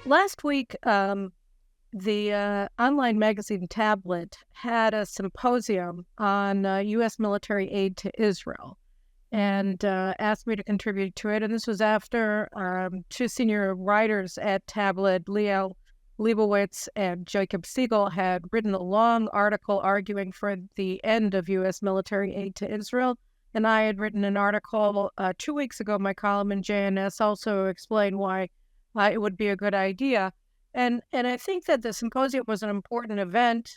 Last week, the online magazine Tablet had a symposium on U.S. military aid to Israel and asked me to contribute to it. And this was after two senior writers at Tablet, Leo Leibowitz and Jacob Siegel, had written a long article arguing for the end of U.S. military aid to Israel. And I had written an article 2 weeks ago. My column in JNS also explained why it would be a good idea. And I think that the symposium was an important event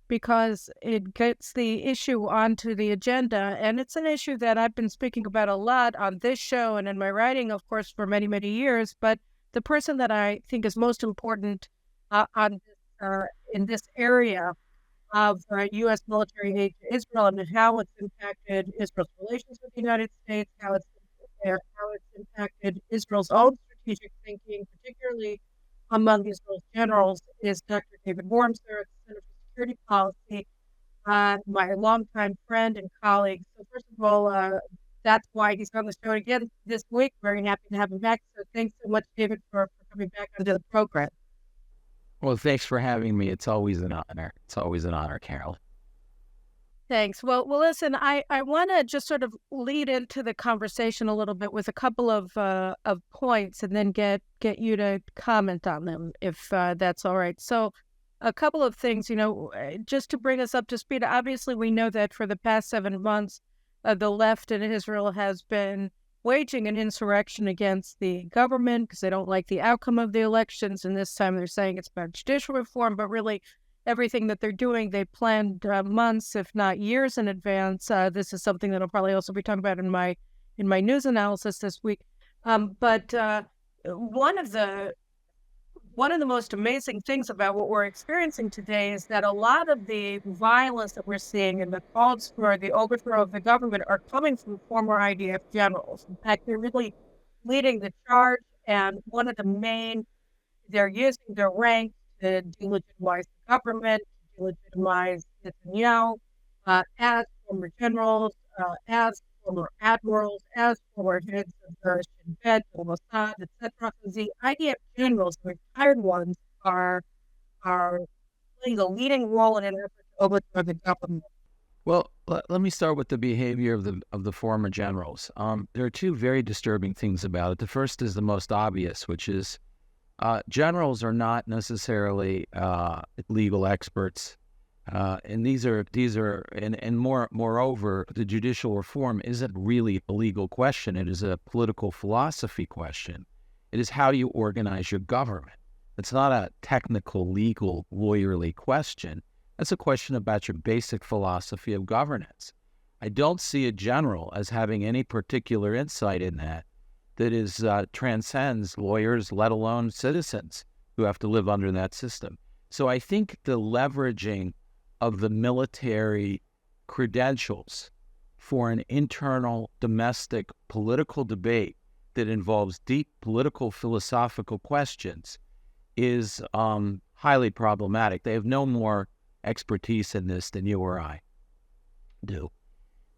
because it gets the issue onto the agenda. And it's an issue that I've been speaking about a lot on this show and in my writing, of course, for many, many years. But the person that I think is most important in this area of U.S. military aid to Israel and how it's impacted Israel's relations with the United States, how it's impacted Israel's own strategic thinking, particularly among Israel's generals, is Dr. David Wurmser at the Center for Security Policy, my longtime friend and colleague. So first of all, that's why he's on the show again this week. Very happy to have him back. So thanks so much, David, for coming back onto the program. Well, thanks for having me. It's always an honor. It's always an honor, Carol. Thanks. Well, listen, I want to just sort of lead into the conversation a little bit with a couple of points and then get you to comment on them, if that's all right. So a couple of things, just to bring us up to speed. Obviously, we know that for the past 7 months, the left in Israel has been waging an insurrection against the government because they don't like the outcome of the elections. And this time they're saying it's about judicial reform, but really everything that they're doing, they planned months, if not years in advance. This is something that I'll probably also be talking about in my news analysis this week. But one of the most amazing things about what we're experiencing today is that a lot of the violence that we're seeing and the calls for the overthrow of the government are coming from former IDF generals. In fact, they're really leading the charge, and one of the main, they're using their rank to delegitimize the government, to delegitimize Netanyahu as former generals, as former admirals, as former heads of the Shin Bet, the Mossad, etc. The IDF generals, the retired ones, are playing a leading role in an effort to overthrow the government. Well, let me start with the behavior of the former generals. There are two very disturbing things about it. The first is the most obvious, which is generals are not necessarily legal experts, and moreover, the judicial reform isn't really a legal question. It is a political philosophy question. It is how you organize your government. It's not a technical, legal, lawyerly question. That's a question about your basic philosophy of governance. I don't see a general as having any particular insight in that is transcends lawyers, let alone citizens who have to live under that system. So I think the leveraging of the military credentials for an internal, domestic, political debate that involves deep political, philosophical questions is highly problematic. They have no more expertise in this than you or I do.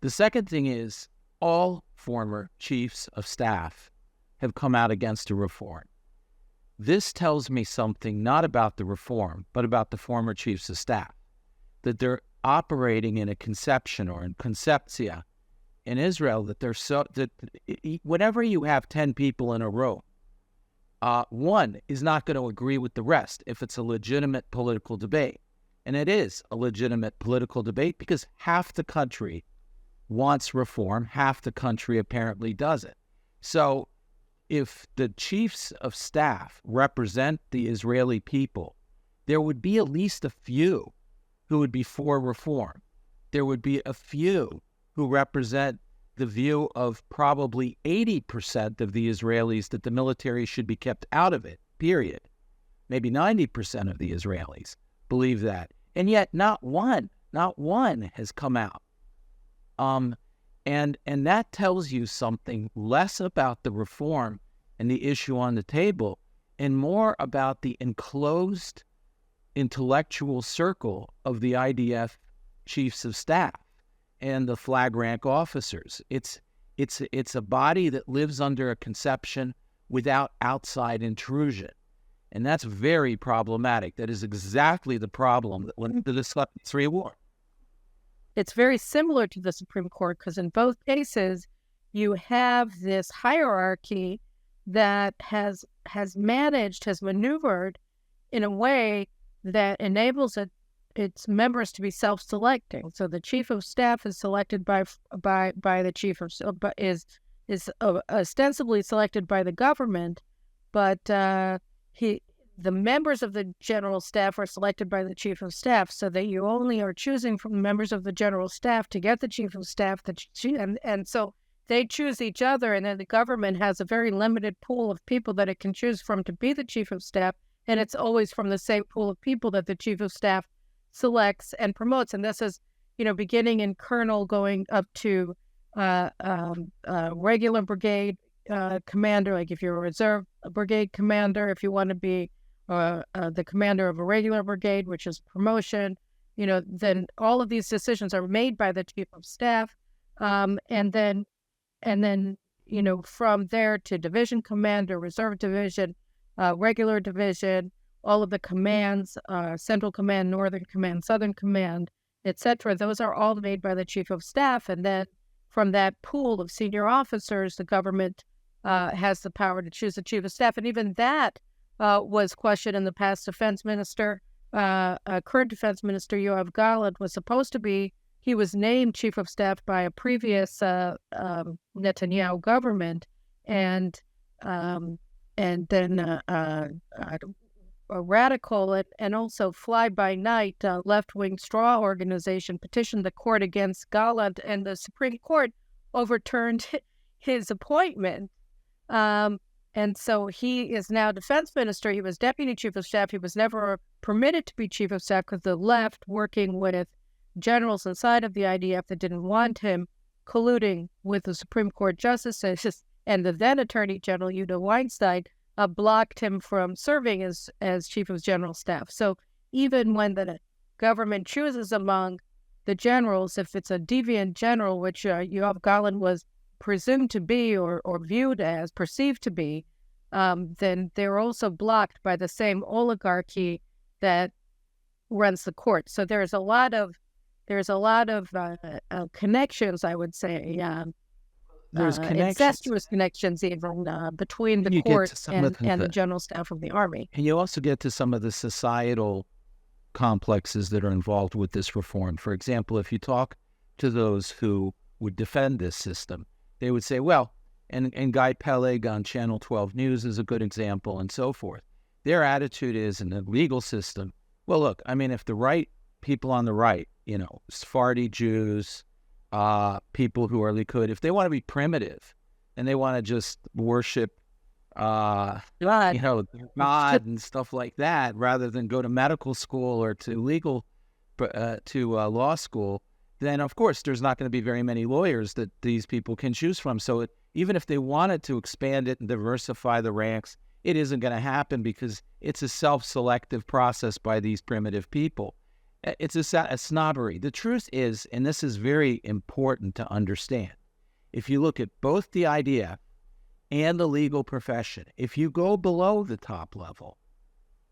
The second thing is all former chiefs of staff have come out against a reform. This tells me something not about the reform, but about the former chiefs of staff, that they're operating in a conception or in conceptia in Israel that whenever you have 10 people in a room, one is not going to agree with the rest if it's a legitimate political debate. And it is a legitimate political debate because half the country wants reform, half the country apparently doesn't. So if the chiefs of staff represent the Israeli people, there would be at least a few who would be for reform. There would be a few who represent the view of probably 80% of the Israelis that the military should be kept out of it, period. Maybe 90% of the Israelis believe that. And yet not one has come out. And that tells you something less about the reform and the issue on the table and more about the enclosed intellectual circle of the IDF chiefs of staff and the flag rank officers. It's a body that lives under a conception without outside intrusion. And that's very problematic. That is exactly the problem that went into the Three War. It's very similar to the Supreme Court because in both cases, you have this hierarchy that has maneuvered in a way that enables its members to be self-selecting. So the chief of staff is selected by the chief of is ostensibly selected by the government, but the members of the general staff are selected by the chief of staff, so that you only are choosing from members of the general staff to get the chief of staff. And so they choose each other, and then the government has a very limited pool of people that it can choose from to be the chief of staff, and it's always from the same pool of people that the chief of staff selects and promotes. And this is, beginning in colonel going up to regular brigade commander. Like if you're a reserve brigade commander, if you want to be the commander of a regular brigade, which is promotion, then all of these decisions are made by the chief of staff, and then from there to division commander, reserve division, regular division, all of the commands, Central Command, Northern Command, Southern Command, etc. Those are all made by the chief of staff, and then from that pool of senior officers, the government has the power to choose the chief of staff, and even that was questioned in the past. Defense Minister, current Defense Minister Yoav Gallant was supposed to be. He was named chief of staff by a previous Netanyahu government, and then a radical and also fly-by-night left-wing straw organization petitioned the court against Gallant, and the Supreme Court overturned his appointment. And so he is now defense minister. He was deputy chief of staff. He was never permitted to be chief of staff because the left, working with generals inside of the IDF that didn't want him, colluding with the Supreme Court justices and the then Attorney General, Yuda Weinstein, blocked him from serving as chief of general staff. So even when the government chooses among the generals, if it's a deviant general, which Yoav Gallant was presumed to be or viewed as, perceived to be, then they're also blocked by the same oligarchy that runs the court. So there's a lot of connections, I would say. There's incestuous connections even between the court and the general staff of the army. And you also get to some of the societal complexes that are involved with this reform. For example, if you talk to those who would defend this system, they would say, well, and Guy Peleg on Channel 12 News is a good example, and so forth. Their attitude is, in the legal system, well, look, I mean, if the right people on the right, Sephardi Jews, people who are Likud, if they want to be primitive and they want to just worship God and stuff like that, rather than go to medical school or to law school, then of course there's not going to be very many lawyers that these people can choose from. So even if they wanted to expand it and diversify the ranks, it isn't going to happen because it's a self-selective process by these primitive people. It's a snobbery. The truth is, and this is very important to understand, if you look at both the IDF and the legal profession, if you go below the top level,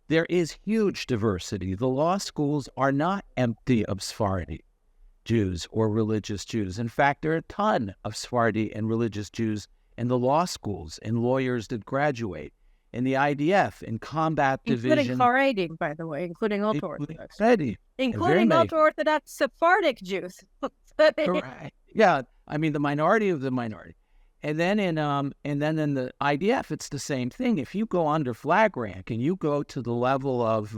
there is huge diversity. The law schools are not empty of Sephardi Jews or religious Jews. In fact, there are a ton of Sephardi and religious Jews in the law schools and lawyers that graduate. In the IDF, in combat division. Including Haredim, by the way, including ultra-Orthodox. Including ultra-Orthodox Sephardic Jews. Correct. Yeah, I mean, the minority of the minority. And then in the IDF, it's the same thing. If you go under flag rank and you go to the level of,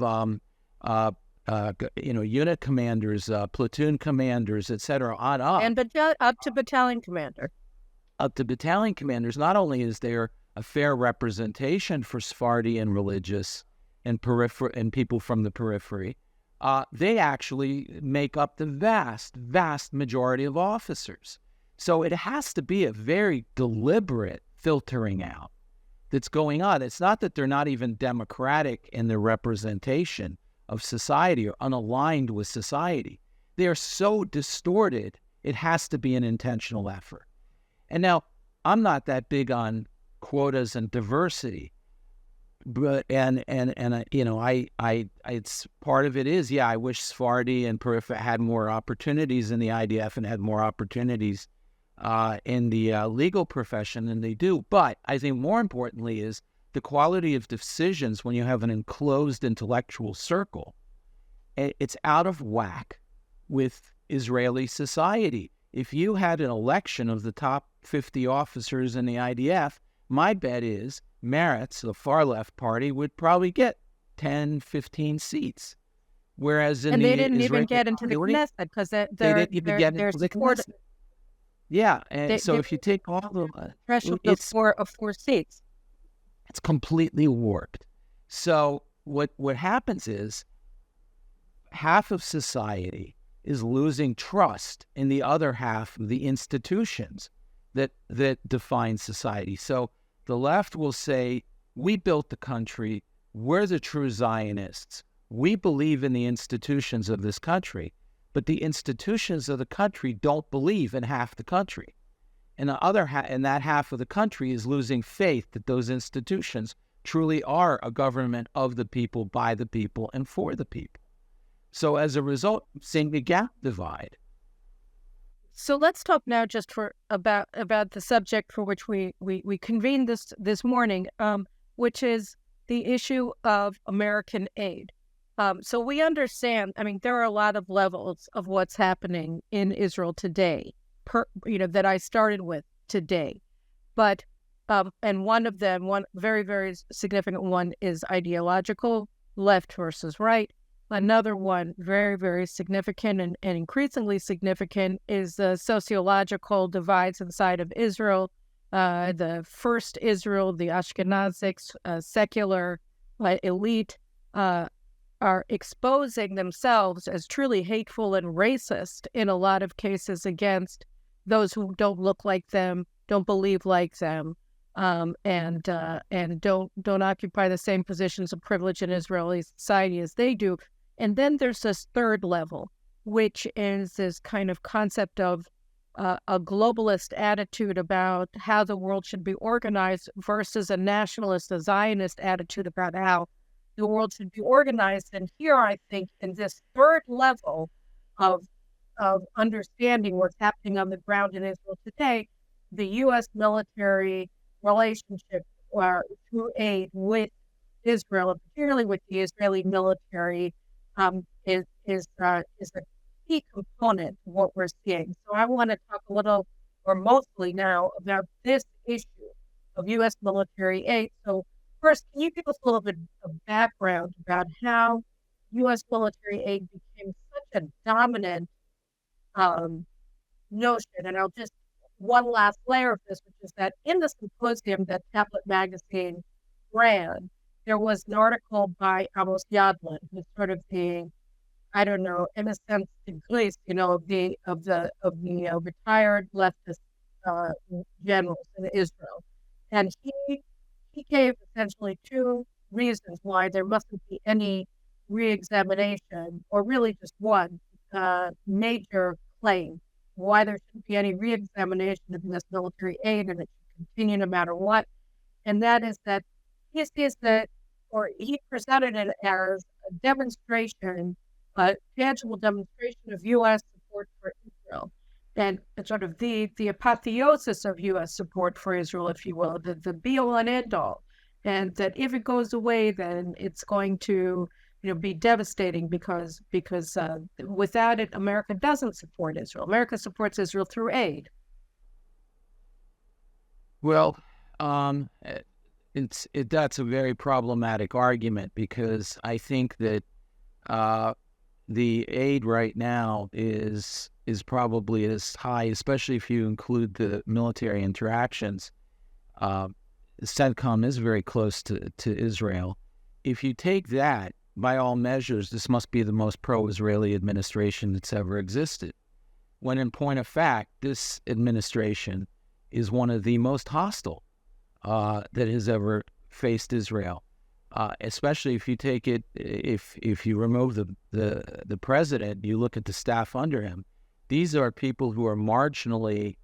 unit commanders, platoon commanders, et cetera, on up. And up to battalion commander. Up to battalion commanders, not only is there a fair representation for Sephardi and religious and people from the periphery, they actually make up the vast majority of officers. So it has to be a very deliberate filtering out that's going on. It's not that they're not even democratic in their representation of society or unaligned with society. They are so distorted, it has to be an intentional effort. And now, I'm not that big on quotas and diversity. But it's part of it is, I wish Sephardi and Peripheral had more opportunities in the IDF and had more opportunities in the legal profession than they do. But I think more importantly is the quality of decisions when you have an enclosed intellectual circle. It's out of whack with Israeli society. If you had an election of the top 50 officers in the IDF, my bet is Meretz, the far-left party, would probably get 10, 15 seats. Whereas in they didn't even get into the Knesset because they didn't even get into the Knesset. Yeah, and so if you take all the threshold of 4 seats, it's completely warped. So what happens is half of society is losing trust in the other half of the institutions that define society. So the left will say, we built the country, we're the true Zionists, we believe in the institutions of this country, but the institutions of the country don't believe in half the country. And the other and that half of the country is losing faith that those institutions truly are a government of the people, by the people, and for the people. So as a result, seeing the gap divide. So let's talk now just about the subject for which we convened this morning, which is the issue of American aid. So we understand, there are a lot of levels of what's happening in Israel today, that I started with today. But, and one of them, one very, very significant one is ideological, left versus right. Another one, very, very significant and increasingly significant, is the sociological divides inside of Israel. The first Israel, the Ashkenazic secular elite, are exposing themselves as truly hateful and racist in a lot of cases against those who don't look like them, don't believe like them, and don't occupy the same positions of privilege in Israeli society as they do. And then there's this third level, which is this kind of concept of a globalist attitude about how the world should be organized versus a nationalist, a Zionist attitude about how the world should be organized. And here, I think, in this third level of understanding what's happening on the ground in Israel today, the U.S. military relationship through aid with Israel, and particularly with the Israeli military, is a key component of what we're seeing. So I want to talk a little, or mostly now, about this issue of U.S. military aid. So first, can you give us a little bit of background about how U.S. military aid became such a dominant notion? And I'll just, one last layer of this, which is that in the symposium that Tablet Magazine ran, there was an article by Amos Yadlin, who's sort of the, I don't know, in a sense, the of the retired leftist generals in Israel, and he gave essentially 2 reasons why there mustn't be any re-examination, or really just one major claim why there shouldn't be any re-examination of U.S. military aid, and it should continue no matter what, and that is that he sees that, or he presented it as a demonstration, a tangible demonstration of U.S. support for Israel, and sort of the apotheosis of U.S. support for Israel, if you will, the be-all and end-all, and that if it goes away, then it's going to be devastating because without it, America doesn't support Israel. America supports Israel through aid. Well, that's a very problematic argument, because I think that the aid right now is probably as high, especially if you include the military interactions. CENTCOM is very close to Israel. If you take that, by all measures, this must be the most pro-Israeli administration that's ever existed. When in point of fact, this administration is one of the most hostile that has ever faced Israel. Especially if you take it, if you remove the president, you look at the staff under him. These are people who are marginally,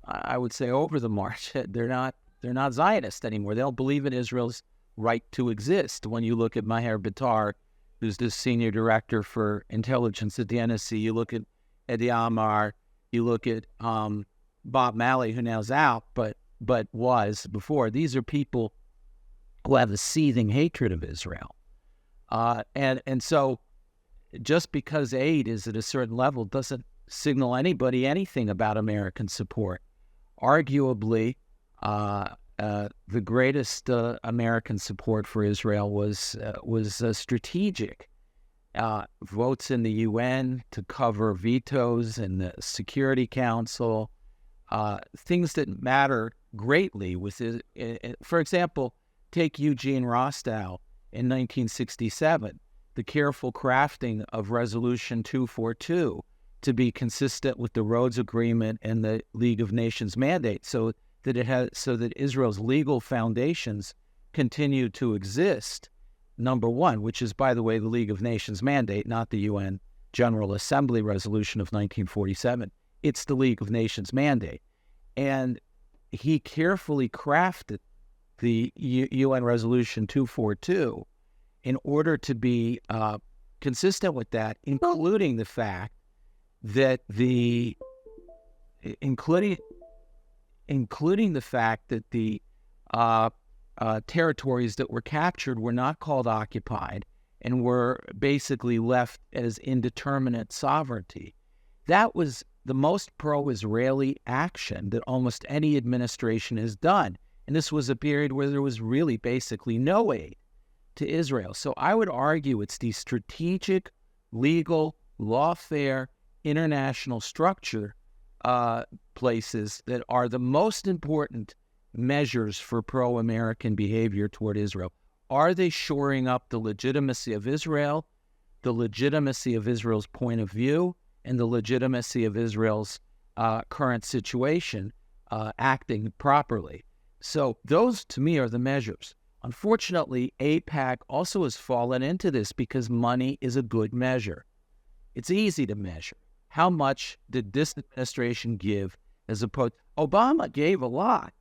I would say, over the margin. They're not Zionist anymore. They don't believe in Israel's right to exist. When you look at Maher Bitar, who's the senior director for intelligence at the NSC, you look at Eddie Amar, you look at Bob Malley, who now's out, but was before. These are people who have a seething hatred of Israel. And so just because aid is at a certain level doesn't signal anybody anything about American support. Arguably, the greatest American support for Israel was strategic. Votes in the UN to cover vetoes in the Security Council, things that matter greatly. For example, take Eugene Rostow in 1967, the careful crafting of Resolution 242 to be consistent with the Rhodes Agreement and the League of Nations mandate, so that Israel's legal foundations continue to exist. Number one, which is, by the way, the League of Nations mandate, not the UN General Assembly resolution of 1947. It's the League of Nations mandate. And he carefully crafted the UN Resolution 242 in order to be consistent with that, including the fact that the territories that were captured were not called occupied and were basically left as indeterminate sovereignty. That was the most pro-Israeli action that almost any administration has done. And this was a period where there was really basically no aid to Israel. So I would argue it's the strategic, legal, lawfare, international structure places that are the most important measures for pro-American behavior toward Israel. Are they shoring up the legitimacy of Israel, the legitimacy of Israel's point of view, and the legitimacy of Israel's current situation, acting properly? So those, to me, are the measures. Unfortunately, AIPAC also has fallen into this because money is a good measure. It's easy to measure. How much did this administration give as opposed? Obama gave a lot.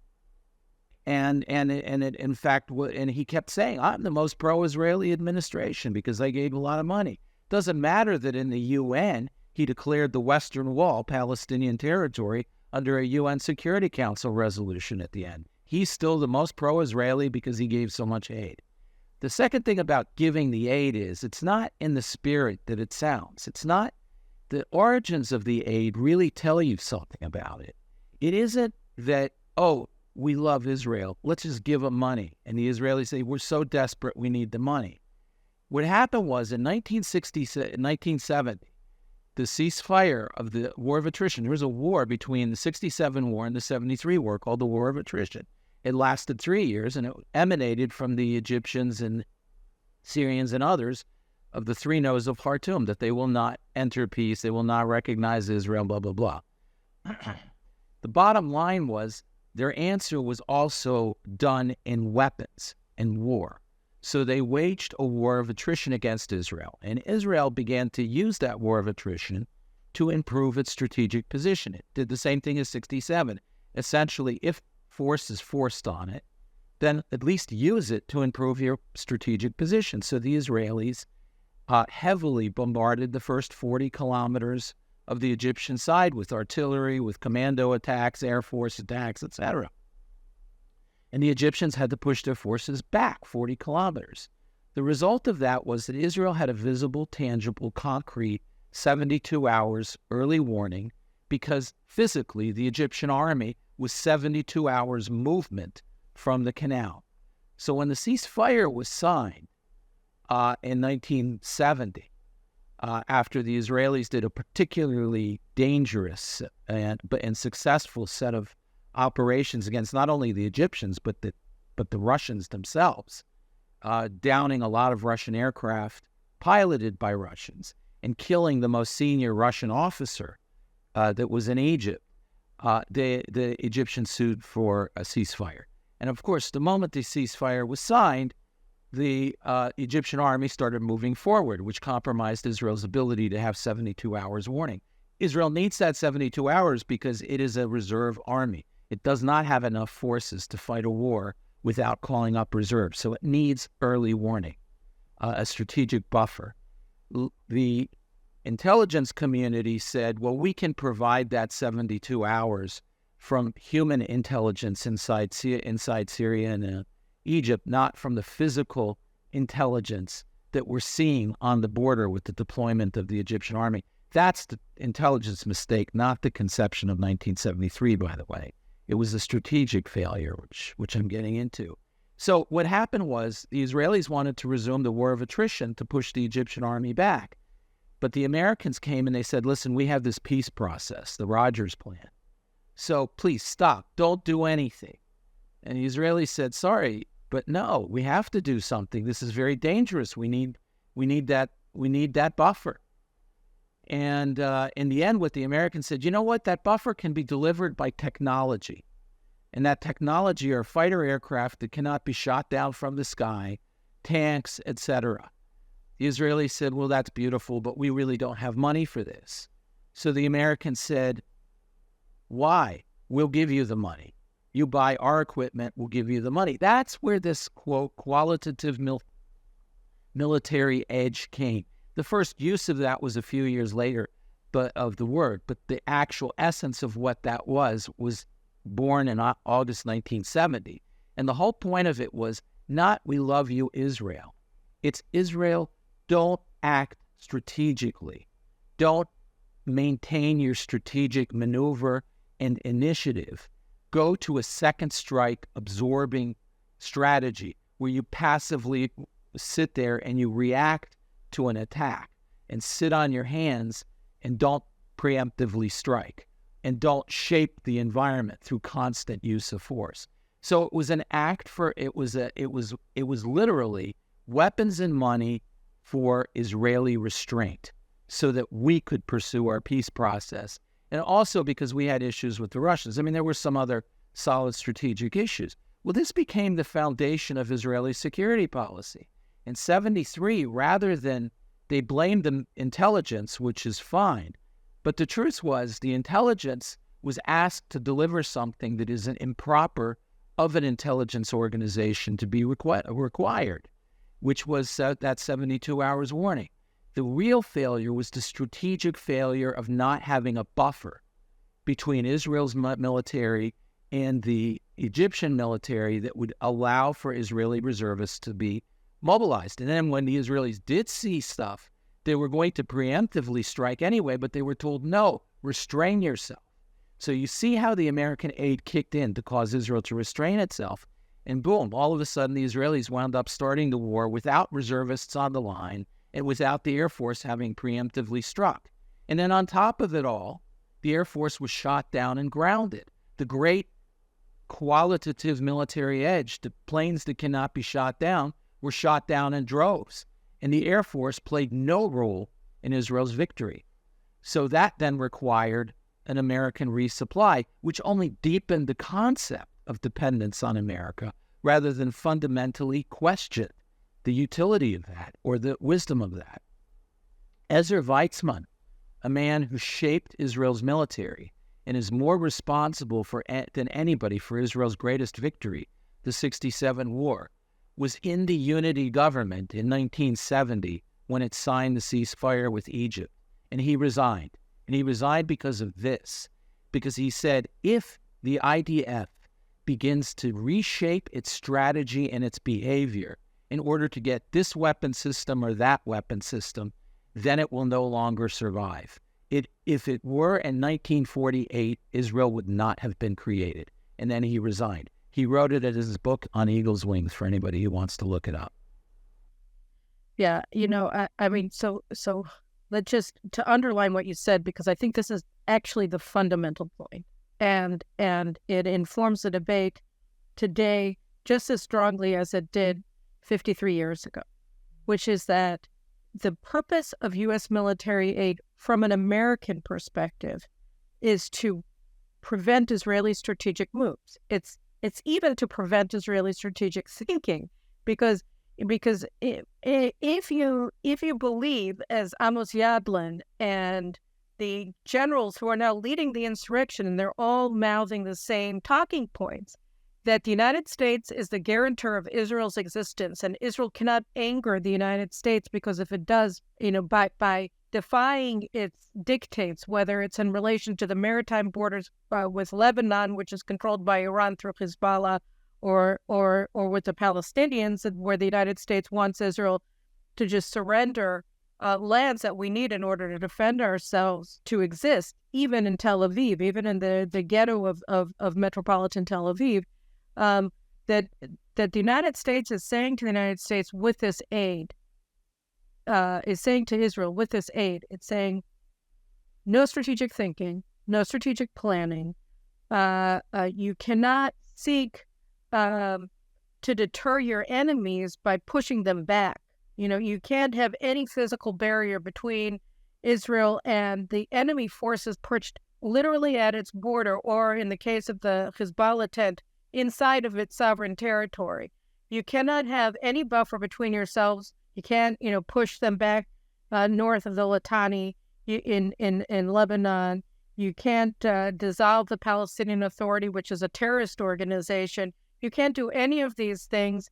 And in fact, and he kept saying, I'm the most pro-Israeli administration because I gave a lot of money. Doesn't matter that in the UN, he declared the Western Wall Palestinian territory under a UN Security Council resolution at the end. He's still the most pro-Israeli because he gave so much aid. The second thing about giving the aid is it's not in the spirit that it sounds. It's not, the origins of the aid really tell you something about it. It isn't that, oh, we love Israel, let's just give them money. And the Israelis say, we're so desperate, we need the money. What happened was in 1970, the ceasefire of the War of Attrition, there was a war between the 67 war and the 73 war called the War of Attrition. It lasted 3 years, and it emanated from the Egyptians and Syrians and others of the three no's of Khartoum, that they will not enter peace, they will not recognize Israel, blah, blah, blah. The bottom line was their answer was also done in weapons and war. So they waged a war of attrition against Israel, and Israel began to use that war of attrition to improve its strategic position. It did the same thing as 67. Essentially, if force is forced on it, then at least use it to improve your strategic position. So the Israelis heavily bombarded the first 40 kilometers of the Egyptian side with artillery, with commando attacks, air force attacks, etc. And the Egyptians had to push their forces back 40 kilometers. The result of that was that Israel had a visible, tangible, concrete 72 hours early warning because physically the Egyptian army was 72 hours movement from the canal. So when the ceasefire was signed in 1970, after the Israelis did a particularly dangerous and successful set of operations against not only the Egyptians but the Russians themselves, downing a lot of Russian aircraft piloted by Russians and killing the most senior Russian officer that was in Egypt, the Egyptians sued for a ceasefire. And of course, the moment the ceasefire was signed, the Egyptian army started moving forward, which compromised Israel's ability to have 72 hours warning. Israel needs that 72 hours because it is a reserve army. It does not have enough forces to fight a war without calling up reserves. So it needs early warning, a strategic buffer. The intelligence community said, well, we can provide that 72 hours from human intelligence inside Syria and Egypt, not from the physical intelligence that we're seeing on the border with the deployment of the Egyptian army. That's the intelligence mistake, not the conception of 1973, by the way. It was a strategic failure, which I'm getting into. So what happened was the Israelis wanted to resume the war of attrition to push the Egyptian army back. But the Americans came and they said, listen, we have this peace process, the Rogers Plan. So please stop. Don't do anything. And the Israelis said, sorry, but no, we have to do something. This is very dangerous. We need that buffer. And in the end, what the Americans said, you know what? That buffer can be delivered by technology. And that technology are fighter aircraft that cannot be shot down from the sky, tanks, etc. The Israelis said, well, that's beautiful, but we really don't have money for this. So the Americans said, why? We'll give you the money. You buy our equipment, we'll give you the money. That's where this, quote, qualitative military edge came. The first use of that was a few years later, but the actual essence of what that was born in August 1970. And the whole point of it was not, we love you, Israel. It's Israel, don't act strategically. Don't maintain your strategic maneuver and initiative. Go to a second strike absorbing strategy where you passively sit there and you react to an attack and sit on your hands and don't preemptively strike and don't shape the environment through constant use of force. So it was an act for, it was literally weapons and money for Israeli restraint so that we could pursue our peace process. And also because we had issues with the Russians. I mean, there were some other solid strategic issues. Well, this became the foundation of Israeli security policy. In 73, rather than, they blamed the intelligence, which is fine, but the truth was the intelligence was asked to deliver something that is improper of an intelligence organization to be required, which was that 72 hours warning. The real failure was the strategic failure of not having a buffer between Israel's military and the Egyptian military that would allow for Israeli reservists to be mobilized. And then when the Israelis did see stuff, they were going to preemptively strike anyway, but they were told, no, restrain yourself. So you see how the American aid kicked in to cause Israel to restrain itself. And boom, all of a sudden the Israelis wound up starting the war without reservists on the line and without the Air Force having preemptively struck. And then on top of it all, the Air Force was shot down and grounded. The great qualitative military edge, the planes that cannot be shot down, were shot down in droves. And the Air Force played no role in Israel's victory. So that then required an American resupply, which only deepened the concept of dependence on America rather than fundamentally question the utility of that or the wisdom of that. Ezra Weitzman, a man who shaped Israel's military and is more responsible than anybody for Israel's greatest victory, the 67 war, was in the unity government in 1970 when it signed the ceasefire with Egypt, and he resigned. And he resigned because of this, because he said, if the IDF begins to reshape its strategy and its behavior in order to get this weapon system or that weapon system, then it will no longer survive. If it were in 1948, Israel would not have been created. And then he resigned. He wrote it as his book On Eagle's Wings for anybody who wants to look it up. Yeah, I mean, so let's just, to underline what you said, because I think this is actually the fundamental point, and it informs the debate today just as strongly as it did 53 years ago, which is that the purpose of U.S. military aid from an American perspective is to prevent Israeli strategic moves. It's even to prevent Israeli strategic thinking, because if you believe, as Amos Yadlin and the generals who are now leading the insurrection, and they're all mouthing the same talking points, that the United States is the guarantor of Israel's existence, and Israel cannot anger the United States, because if it does, by defying its dictates, whether it's in relation to the maritime borders with Lebanon, which is controlled by Iran through Hezbollah, or with the Palestinians, where the United States wants Israel to just surrender lands that we need in order to defend ourselves, to exist, even in Tel Aviv, even in the ghetto of metropolitan Tel Aviv, that the United States is saying to the United States with this aid, is saying to Israel with this aid, it's saying no strategic thinking, no strategic planning. You cannot seek to deter your enemies by pushing them back. You can't have any physical barrier between Israel and the enemy forces perched literally at its border, or in the case of the Hezbollah tent, inside of its sovereign territory. You cannot have any buffer between yourselves. You can't, push them back north of the Litani in Lebanon. You can't dissolve the Palestinian Authority, which is a terrorist organization. You can't do any of these things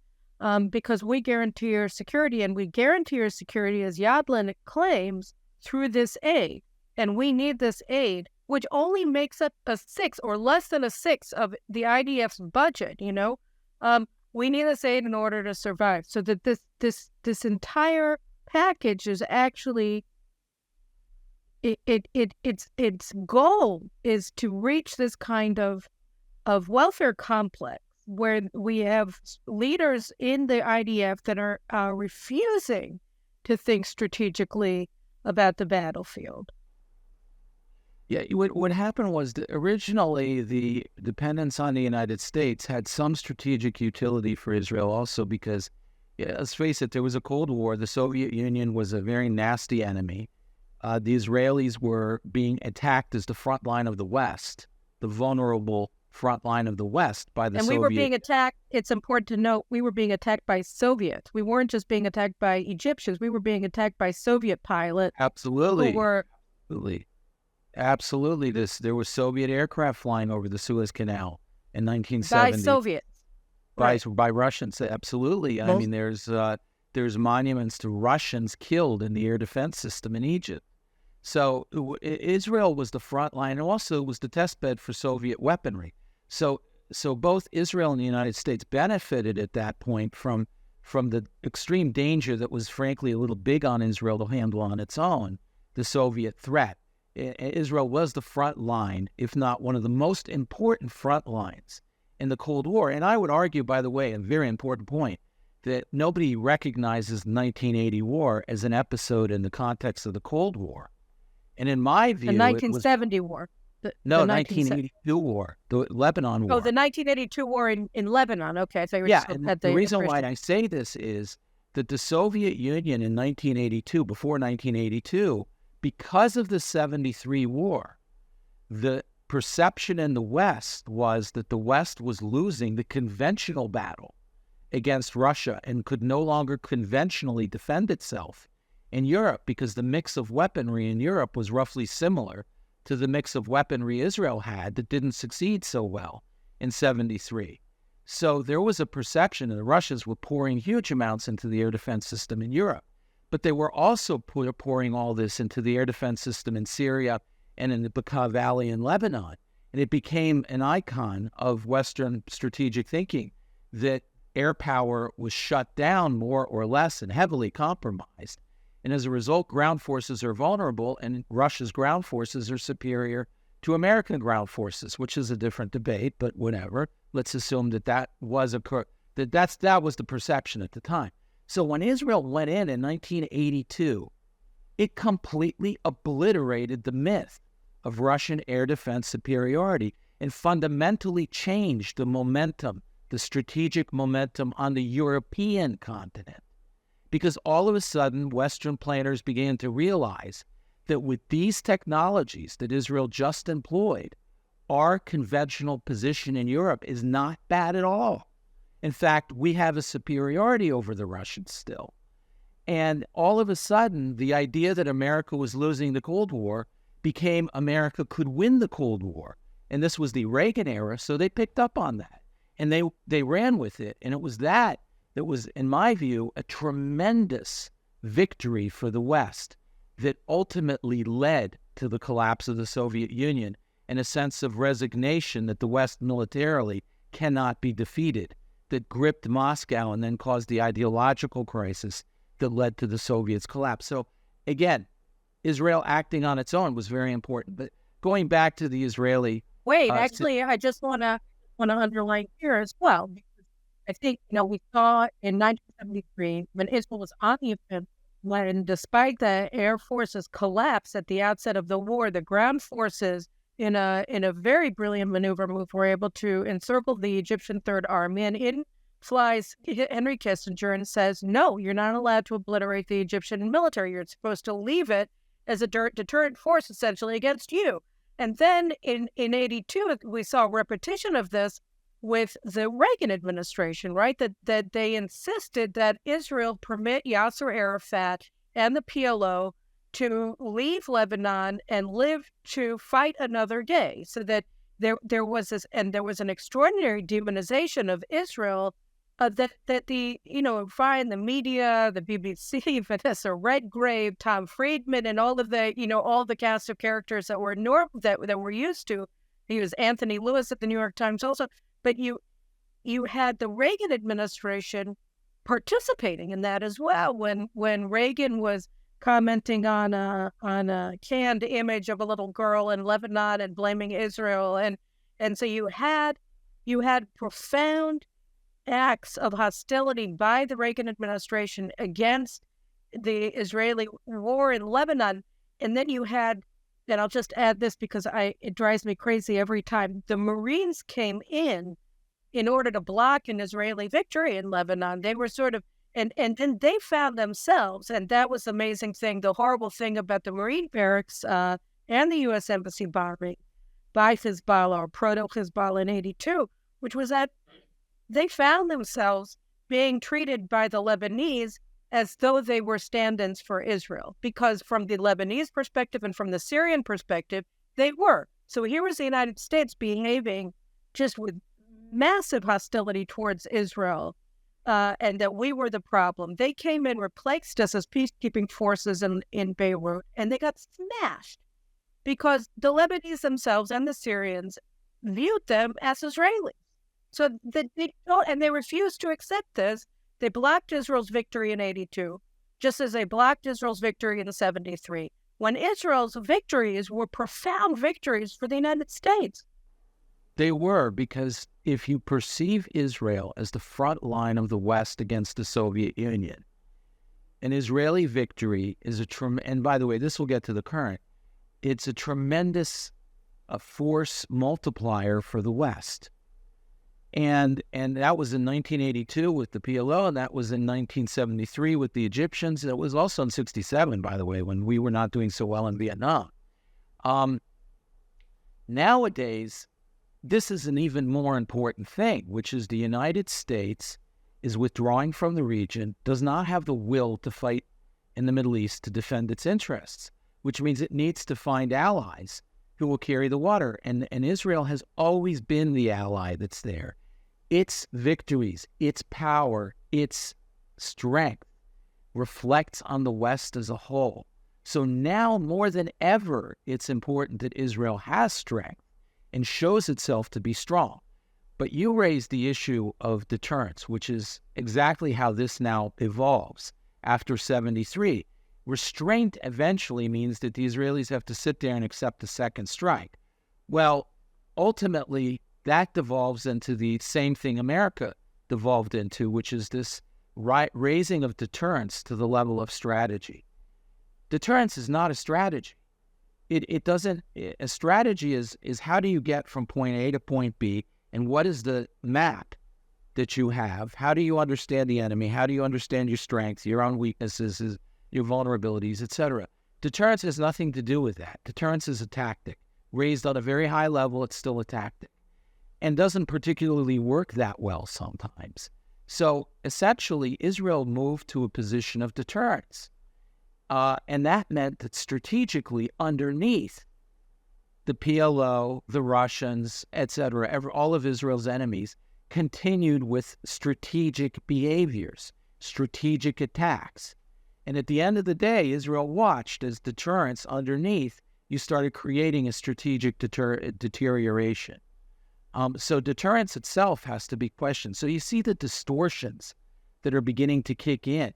because we guarantee your security, and we guarantee your security, as Yadlin claims, through this aid. And we need this aid, which only makes up a sixth or less than a sixth of the IDF's budget. We need this aid in order to survive. So that this entire package is actually its goal is to reach this kind of welfare complex, where we have leaders in the IDF that are refusing to think strategically about the battlefield. Yeah, what happened was that originally the dependence on the United States had some strategic utility for Israel also because, let's face it, there was a Cold War. The Soviet Union was a very nasty enemy. The Israelis were being attacked as the front line of the West, the vulnerable front line of the West by the Soviet. And we were being attacked, it's important to note, we were being attacked by Soviets. We weren't just being attacked by Egyptians. We were being attacked by Soviet pilots. Absolutely. Who were... Absolutely. There was Soviet aircraft flying over the Suez Canal in 1970. By Soviets. By Russians, absolutely. I mean, there's monuments to Russians killed in the air defense system in Egypt. So Israel was the front line, and also was the test bed for Soviet weaponry. So both Israel and the United States benefited at that point from the extreme danger that was frankly a little big on Israel to handle on its own, the Soviet threat. Israel was the front line, if not one of the most important front lines in the Cold War. And I would argue, by the way, a very important point, that nobody recognizes the 1980 war as an episode in the context of the Cold War. And in my view, the 1970 war. The 1982 war, the Lebanon war. Oh, the 1982 war in Lebanon. Okay, so the reason why I say this is that the Soviet Union in 1982, before 1982, because of the 73 war, the perception in the West was that the West was losing the conventional battle against Russia and could no longer conventionally defend itself in Europe, because the mix of weaponry in Europe was roughly similar to the mix of weaponry Israel had that didn't succeed so well in 73. So there was a perception that the Russians were pouring huge amounts into the air defense system in Europe. But they were also pouring all this into the air defense system in Syria and in the Bekaa Valley in Lebanon. And it became an icon of Western strategic thinking that air power was shut down more or less and heavily compromised. And as a result, ground forces are vulnerable, and Russia's ground forces are superior to American ground forces, which is a different debate, but whatever. Let's assume that was the perception at the time. So when Israel went in 1982, it completely obliterated the myth of Russian air defense superiority and fundamentally changed the momentum, the strategic momentum on the European continent. Because all of a sudden, Western planners began to realize that with these technologies that Israel just employed, our conventional position in Europe is not bad at all. In fact, we have a superiority over the Russians still. And all of a sudden, the idea that America was losing the Cold War became America could win the Cold War. And this was the Reagan era, so they picked up on that. And they ran with it. And it was that was, in my view, a tremendous victory for the West that ultimately led to the collapse of the Soviet Union and a sense of resignation that the West militarily cannot be defeated, that gripped Moscow and then caused the ideological crisis that led to the Soviets' collapse. So again, Israel acting on its own was very important. But going back to the Israeli... Actually, I just want to underline here as well, because I think, we saw in 1973, when Israel was on the offensive, when despite the air force's collapse at the outset of the war, the ground forces, in a very brilliant maneuver move, were able to encircle the Egyptian Third Army, and in flies Henry Kissinger and says, no, you're not allowed to obliterate the Egyptian military. You're supposed to leave it as a deterrent force, essentially, against you. And then in 82, we saw a repetition of this with the Reagan administration, right? That they insisted that Israel permit Yasser Arafat and the PLO to leave Lebanon and live to fight another day. So that there was this, and there was an extraordinary demonization of Israel that the, find the media, the BBC, Vanessa Redgrave, Tom Friedman, and all of the, all the cast of characters that were that we're used to. He was Anthony Lewis at the New York Times also. But you had the Reagan administration participating in that as well. When Reagan was commenting on a canned image of a little girl in Lebanon and blaming Israel, and so you had profound acts of hostility by the Reagan administration against the Israeli war in Lebanon, and then you had, and I'll just add this because it drives me crazy every time, the Marines came in order to block an Israeli victory in Lebanon. They were sort of, and then they found themselves, and that was the amazing thing, the horrible thing about the Marine barracks and the U.S. Embassy bombing by Hezbollah or proto-Hezbollah in 82, which was that they found themselves being treated by the Lebanese as though they were stand-ins for Israel, because from the Lebanese perspective and from the Syrian perspective, they were. So here was the United States behaving just with massive hostility towards Israel, and that we were the problem. They came in, replaced us as peacekeeping forces in Beirut, and they got smashed because the Lebanese themselves and the Syrians viewed them as Israelis. So they refused to accept this. They blocked Israel's victory in 82, just as they blocked Israel's victory in 73, when Israel's victories were profound victories for the United States. They were, because if you perceive Israel as the front line of the West against the Soviet Union, an Israeli victory is and by the way, this will get to the current, it's a tremendous force multiplier for the West. And that was in 1982 with the PLO, and that was in 1973 with the Egyptians. It was also in 67, by the way, when we were not doing so well in Vietnam. Nowadays, this is an even more important thing, which is the United States is withdrawing from the region, does not have the will to fight in the Middle East to defend its interests, which means it needs to find allies who will carry the water. And Israel has always been the ally that's there. Its victories, its power, its strength reflects on the West as a whole. So now more than ever, it's important that Israel has strength and shows itself to be strong. But you raised the issue of deterrence, which is exactly how this now evolves after 73. Restraint eventually means that the Israelis have to sit there and accept a second strike. Well, ultimately, that devolves into the same thing America devolved into, which is this raising of deterrence to the level of strategy. Deterrence is not a strategy. It doesn't. A strategy is how do you get from point A to point B, and what is the map that you have? How do you understand the enemy? How do you understand your strengths, your own weaknesses, your vulnerabilities, etc.? Deterrence has nothing to do with that. Deterrence is a tactic. Raised on a very high level, it's still a tactic, and doesn't particularly work that well sometimes. So essentially, Israel moved to a position of deterrence. And that meant that strategically underneath the PLO, the Russians, etc., all of Israel's enemies continued with strategic behaviors, strategic attacks. And at the end of the day, Israel watched as deterrence underneath, you started creating a strategic deterioration. So deterrence itself has to be questioned. So you see the distortions that are beginning to kick in.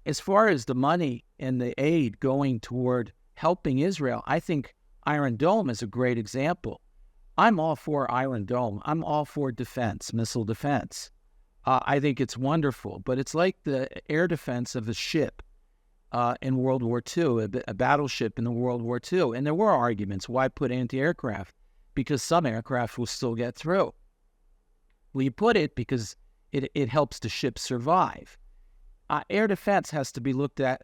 As far as the money and the aid going toward helping Israel, I think Iron Dome is a great example. I'm all for Iron Dome. I'm all for defense, missile defense. I think it's wonderful, but it's like the air defense of a ship in World War II, a battleship in the World War II. And there were arguments, why put anti-aircraft? Because some aircraft will still get through. Well, you put it because it helps the ship survive. Air defense has to be looked at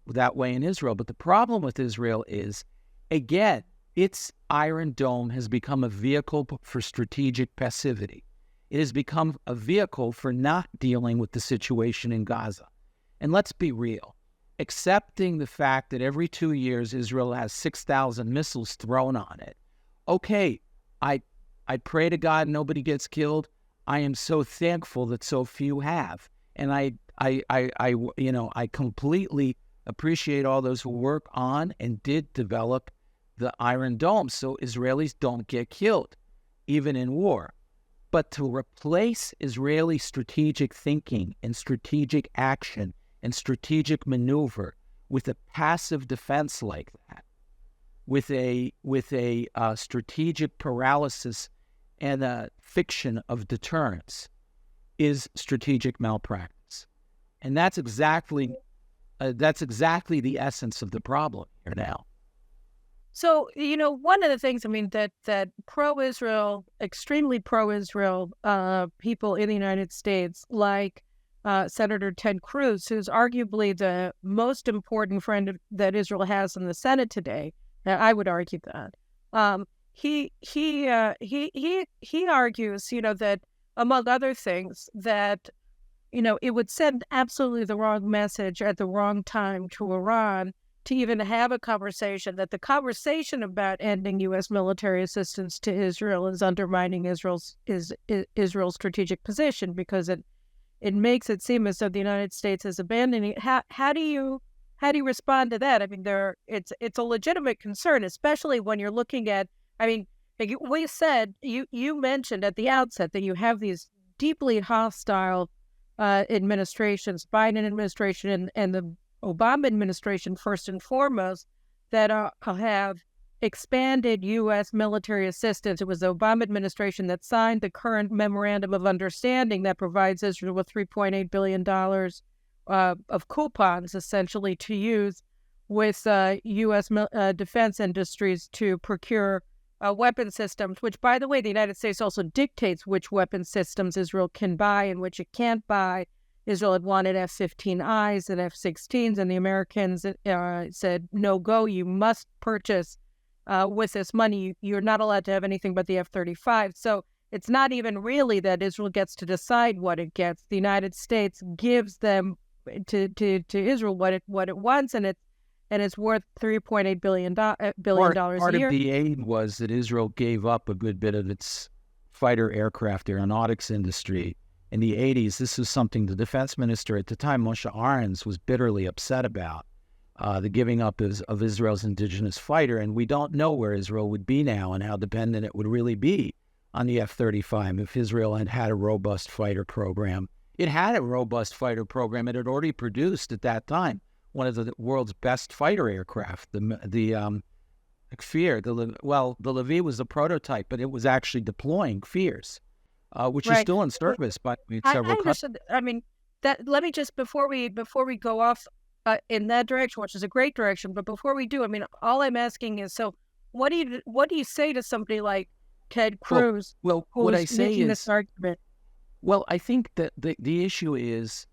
that way in Israel. But the problem with Israel is, again, its Iron Dome has become a vehicle for strategic passivity. It has become a vehicle for not dealing with the situation in Gaza. And let's be real. Accepting the fact that every 2 years Israel has 6,000 missiles thrown on it. Okay, I pray to God nobody gets killed. I am so thankful that so few have. And I completely appreciate all those who work on and did develop the Iron Dome so Israelis don't get killed, even in war. But to replace Israeli strategic thinking and strategic action and strategic maneuver with a passive defense like that, with a strategic paralysis and a fiction of deterrence, is strategic malpractice. And that's exactly the essence of the problem here now. So, one of the things, that pro-Israel, extremely pro-Israel people in the United States, like Senator Ted Cruz, who's arguably the most important friend that Israel has in the Senate today, I would argue that, he argues, that, among other things, that, it would send absolutely the wrong message at the wrong time to Iran to even have a conversation, that the conversation about ending U.S. military assistance to Israel is undermining Israel's strategic position, because it makes it seem as though the United States is abandoning it. How do you respond to that? It's a legitimate concern, especially when you're looking at, we said, you mentioned at the outset that you have these deeply hostile administrations, Biden administration and the Obama administration, first and foremost, that have expanded U.S. military assistance. It was the Obama administration that signed the current memorandum of understanding that provides Israel with $3.8 billion of coupons, essentially, to use with U.S. defense industries to procure weapon systems, which, by the way, the United States also dictates which weapon systems Israel can buy and which it can't buy. Israel had wanted F-15Is and F-16s, and the Americans said, no go, you must purchase with this money. You're not allowed to have anything but the F-35. So it's not even really that Israel gets to decide what it gets. The United States gives them to Israel what it wants, and it's worth $3.8 billion a year. Part of the aid was that Israel gave up a good bit of its fighter aircraft aeronautics industry. In the 80s, this was something the defense minister at the time, Moshe Ahrens, was bitterly upset about, the giving up of Israel's indigenous fighter. And we don't know where Israel would be now and how dependent it would really be on the F-35 if Israel had a robust fighter program. It had a robust fighter program. It had already produced at that time one of the world's best fighter aircraft, the Kfir. The Levi was the prototype, but it was actually deploying Kfirs. Which is still in service by several countries. Let me just, before we go off in that direction, which is a great direction, but before we do, all I'm asking is, so what do you say to somebody like Ted Cruz? What I say is, this argument? Well, I think that the issue is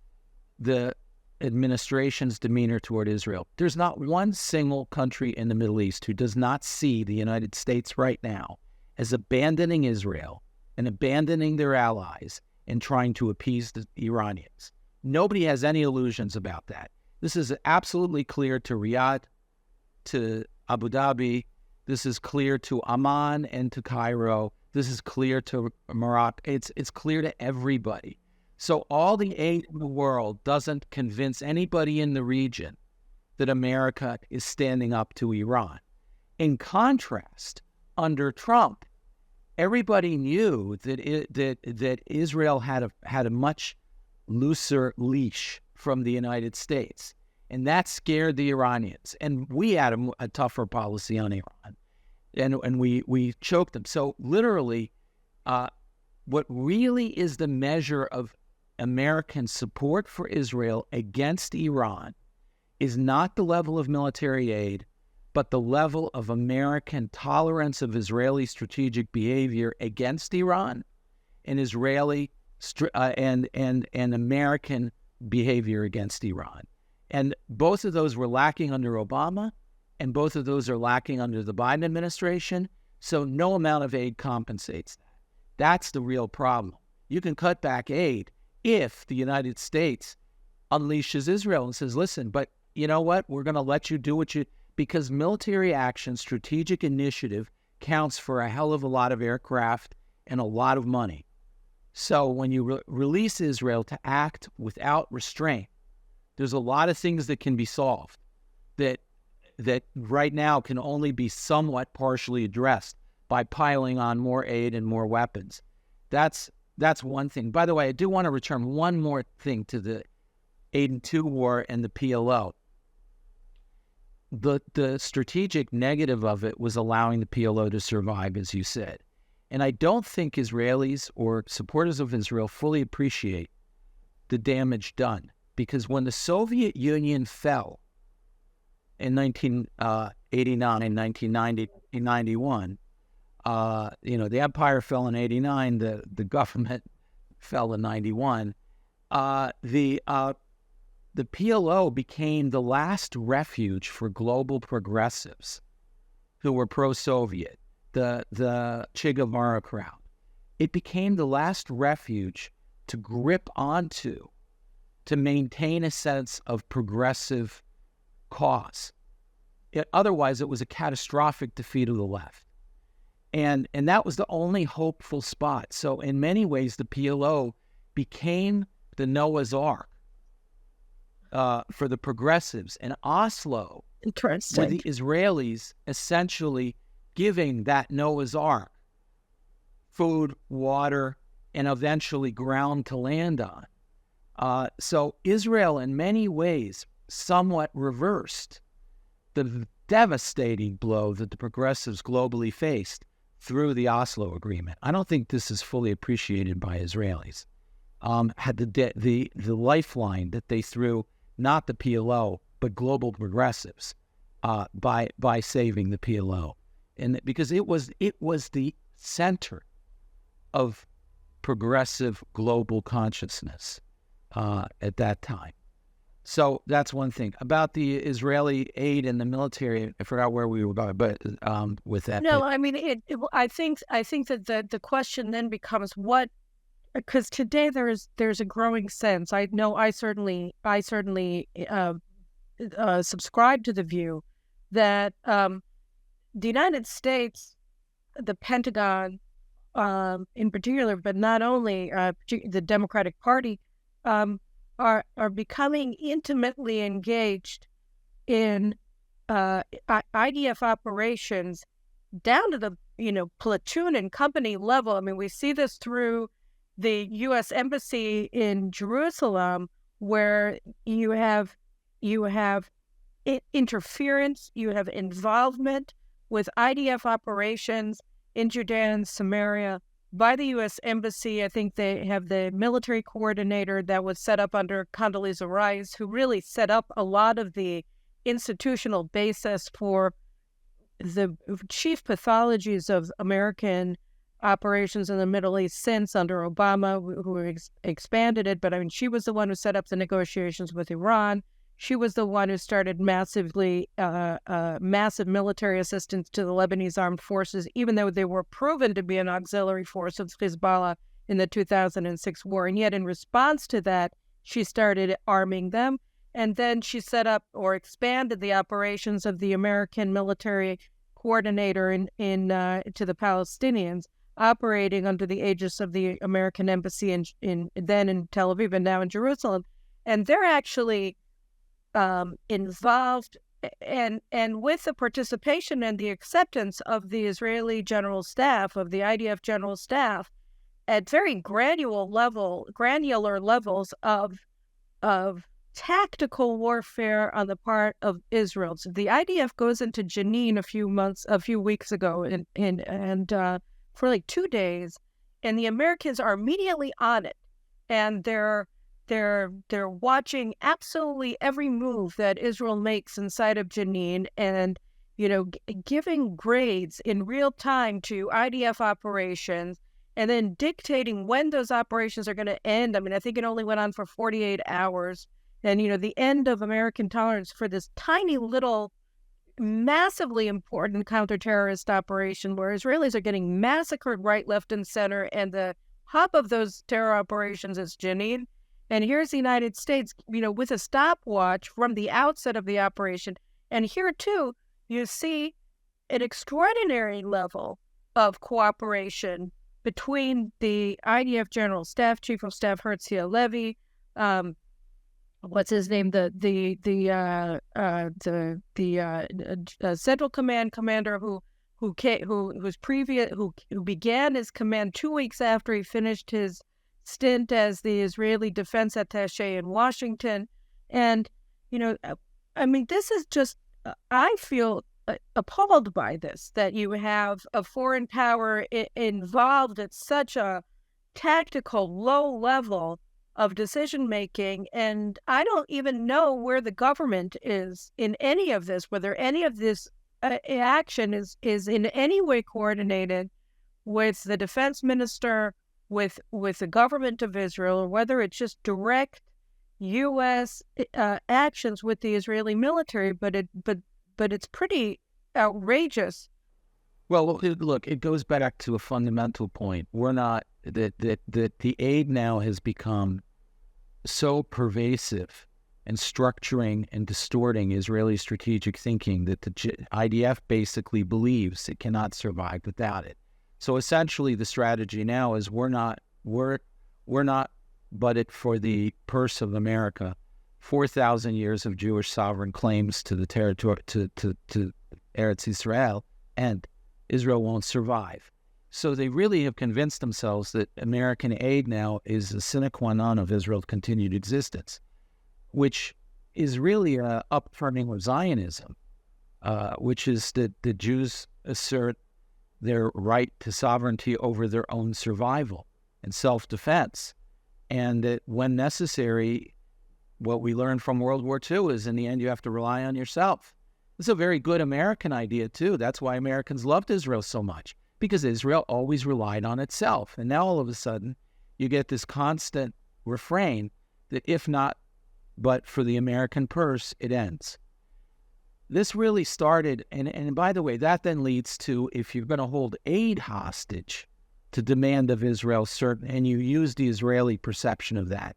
the administration's demeanor toward Israel. There's not one single country in the Middle East who does not see the United States right now as abandoning Israel and abandoning their allies and trying to appease the Iranians. Nobody has any illusions about that. This is absolutely clear to Riyadh, to Abu Dhabi. This is clear to Amman and to Cairo. This is clear to Morocco. It's clear to everybody. So all the aid in the world doesn't convince anybody in the region that America is standing up to Iran. In contrast, under Trump, everybody knew that Israel had a much looser leash from the United States, and that scared the Iranians. And we had a tougher policy on Iran, and we choked them. So literally, what really is the measure of American support for Israel against Iran is not the level of military aid, but the level of American tolerance of Israeli strategic behavior against Iran and Israeli and American behavior against Iran. And both of those were lacking under Obama, and both of those are lacking under the Biden administration. So no amount of aid compensates that. That's the real problem. You can cut back aid if the United States unleashes Israel and says, listen, but you know what? We're going to let you do what you... Because military action, strategic initiative, counts for a hell of a lot of aircraft and a lot of money. So when you release Israel to act without restraint, there's a lot of things that can be solved that right now can only be somewhat partially addressed by piling on more aid and more weapons. That's one thing. By the way, I do want to return one more thing to the 8-2 war and the PLO. The strategic negative of it was allowing the PLO to survive, as you said. And I don't think Israelis or supporters of Israel fully appreciate the damage done. Because when the Soviet Union fell in 1989 and 1991, the empire fell in 89, the government fell in 91. The PLO became the last refuge for global progressives who were pro-Soviet, the Che Guevara crowd. It became the last refuge to grip onto, to maintain a sense of progressive cause. Otherwise, it was a catastrophic defeat of the left. And that was the only hopeful spot. So in many ways, the PLO became the Noah's Ark for the progressives. And Oslo were the Israelis essentially giving that Noah's Ark food, water, and eventually ground to land on. So Israel, in many ways, somewhat reversed the devastating blow that the progressives globally faced through the Oslo Agreement. I don't think this is fully appreciated by Israelis. Had the lifeline that they threw, not the PLO, but global progressives, by saving the PLO, and because it was the center of progressive global consciousness at that time. So that's one thing about the Israeli aid and the military. I forgot where we were going, but with that. No, I mean, I think that the question then becomes what, because today there's a growing sense. I know I certainly subscribe to the view that the United States, the Pentagon, in particular, but not only the Democratic Party, are becoming intimately engaged in IDF operations down to the platoon and company level. I mean, we see this through the U.S. Embassy in Jerusalem, where you have interference, you have involvement with IDF operations in Judea and Samaria by the U.S. Embassy. I think they have the military coordinator that was set up under Condoleezza Rice, who really set up a lot of the institutional basis for the chief pathologies of American operations in the Middle East since under Obama, who expanded it. But I mean, she was the one who set up the negotiations with Iran. She was the one who started massive military assistance to the Lebanese armed forces, even though they were proven to be an auxiliary force of Hezbollah in the 2006 war. And yet in response to that, she started arming them. And then she set up or expanded the operations of the American military coordinator to the Palestinians. operating under the aegis of the American embassy in Tel Aviv and now in Jerusalem, and they're actually involved and with the participation and the acceptance of the Israeli general staff, of the IDF general staff, at very granular levels of tactical warfare on the part of Israel. So the IDF goes into Jenin a few weeks ago, and for like 2 days, and the Americans are immediately on it, and they're watching absolutely every move that Israel makes inside of Jenin, and giving grades in real time to IDF operations, and then dictating when those operations are going to end. I mean, I think it only went on for 48 hours. And, the end of American tolerance for this tiny little, massively important counterterrorist operation where Israelis are getting massacred right, left, and center. And the hub of those terror operations is Jenin. And here's the United States, with a stopwatch from the outset of the operation. And here, too, you see an extraordinary level of cooperation between the IDF General Staff, Chief of Staff Herzl Halevi, what's his name, the Central Command commander who began his command 2 weeks after he finished his stint as the Israeli defense attaché in Washington. And I mean, this is just, I feel appalled by this, that you have a foreign power involved at such a tactical low level of decision making, and I don't even know where the government is in any of this, whether any of this action is in any way coordinated with the defense minister, with the government of Israel, or whether it's just direct U.S. actions with the Israeli military. But it's pretty outrageous. Well, look, it goes back to a fundamental point. We're not that the aid now has become so pervasive and structuring and distorting Israeli strategic thinking that the IDF basically believes it cannot survive without it. So essentially, the strategy now is we're not butted for the purse of America. 4,000 years of Jewish sovereign claims to the territory to Eretz Israel, and Israel won't survive. So they really have convinced themselves that American aid now is a sine qua non of Israel's continued existence, which is really an upturning of Zionism, which is that the Jews assert their right to sovereignty over their own survival and self-defense, and that when necessary, what we learned from World War II is in the end you have to rely on yourself. It's a very good American idea, too. That's why Americans loved Israel so much, because Israel always relied on itself. And now all of a sudden, you get this constant refrain that if not but for the American purse, it ends. This really started, and by the way, that then leads to, if you're going to hold aid hostage to demand of Israel certain, and you use the Israeli perception of that,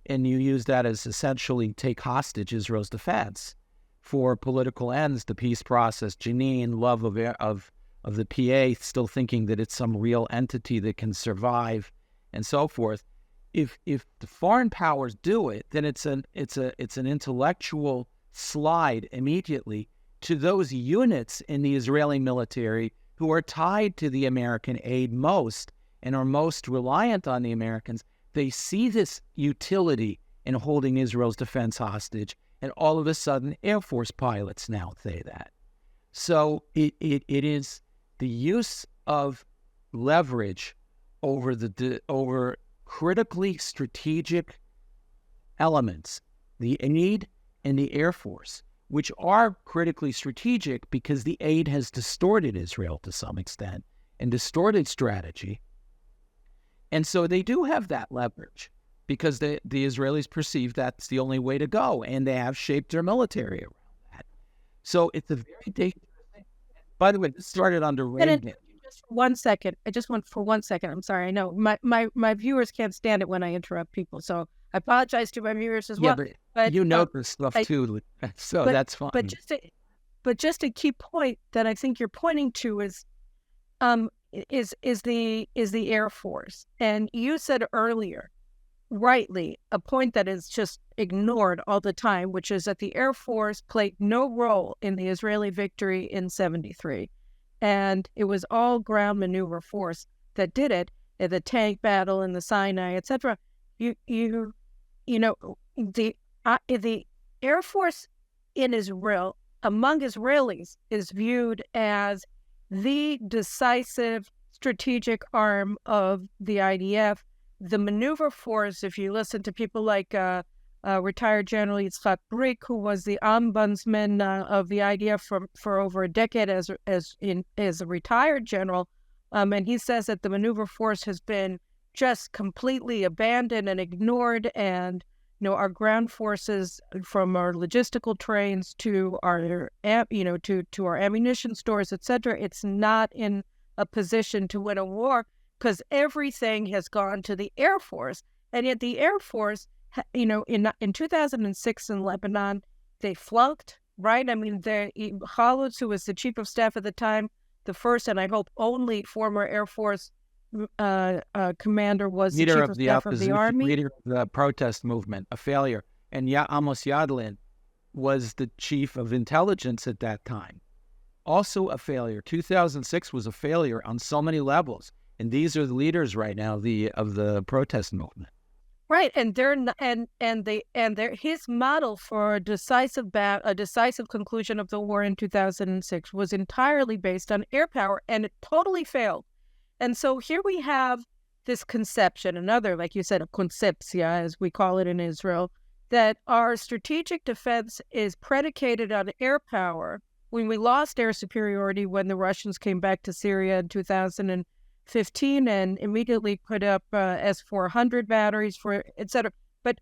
and you use that as essentially take hostage Israel's defense for political ends, the peace process, Jenin, love of the PA, still thinking that it's some real entity that can survive, and so forth. If the foreign powers do it, then it's an intellectual slide immediately to those units in the Israeli military who are tied to the American aid most and are most reliant on the Americans. They see this utility in holding Israel's defense hostage, and all of a sudden, Air Force pilots now say that. So it is the use of leverage over critically strategic elements, the aid and the Air Force, which are critically strategic because the aid has distorted Israel to some extent and distorted strategy. And so they do have that leverage because the Israelis perceive that's the only way to go, and they have shaped their military around that. So it's a very dangerous thing. By the way, this started under Reagan. Just 1 second. I just want for 1 second. I'm sorry. I know my viewers can't stand it when I interrupt people, so I apologize to my viewers as well. But you know this stuff too, so that's fine. But just a key point that I think you're pointing to is, the Air Force. And you said earlier, rightly, a point that is just ignored all the time, which is that the Air Force played no role in the Israeli victory in 73. And it was all ground maneuver force that did it, in the tank battle in the Sinai, etc. The Air Force in Israel, among Israelis, is viewed as the decisive strategic arm of the IDF. The maneuver force, if you listen to people like retired General Yitzhak Brik, who was the ombudsman of the IDF for over a decade as a retired general, and he says that the maneuver force has been just completely abandoned and ignored, and our ground forces, from our logistical trains to our to our ammunition stores, etc., it's not in a position to win a war because everything has gone to the Air Force. And yet the Air Force, in 2006 in Lebanon, they flunked, right? I mean, Khalid, who was the chief of staff at the time, the first and I hope only former Air Force commander, was the chief of staff of the army. Leader of the protest movement, a failure. And Amos Yadlin was the chief of intelligence at that time. Also a failure. 2006 was a failure on so many levels. And these are the leaders right now of the protest movement. Right, and his model for a decisive conclusion of the war in 2006 was entirely based on air power, and it totally failed. And so here we have this conception, another, like you said, a concepcia, as we call it in Israel, that our strategic defense is predicated on air power. When we lost air superiority when the Russians came back to Syria in 2015 and immediately put up S-400 batteries for et cetera. But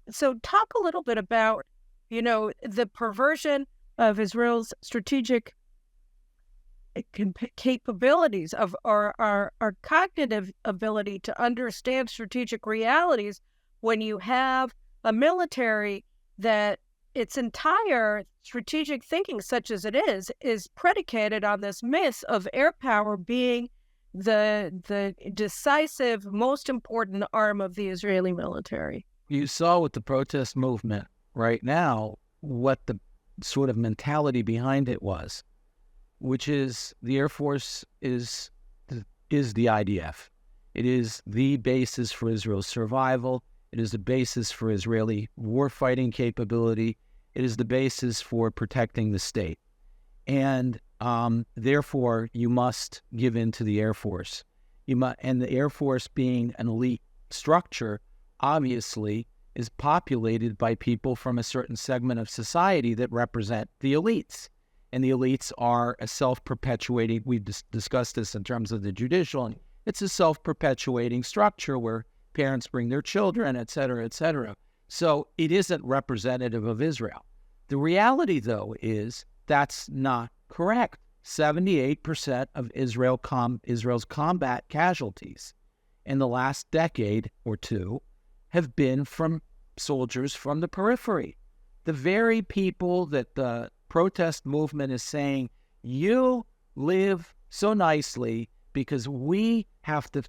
so talk a little bit about, the perversion of Israel's strategic capabilities, of our cognitive ability to understand strategic realities, when you have a military that its entire strategic thinking, such as it is predicated on this myth of air power being the decisive, most important arm of the Israeli military. You saw with the protest movement right now what the sort of mentality behind it was, which is the Air Force is the IDF. It is the basis for Israel's survival. It is the basis for Israeli warfighting capability. It is the basis for protecting the state. And therefore, you must give in to the Air Force. And the Air Force, being an elite structure, obviously is populated by people from a certain segment of society that represent the elites. And the elites are a self-perpetuating, we've discussed this in terms of the judicial, and it's a self-perpetuating structure where parents bring their children, et cetera, et cetera. So it isn't representative of Israel. The reality, though, is that's not correct. 78% of Israel's combat casualties in the last decade or two have been from soldiers from the periphery. The very people that the protest movement is saying, you live so nicely because we have to,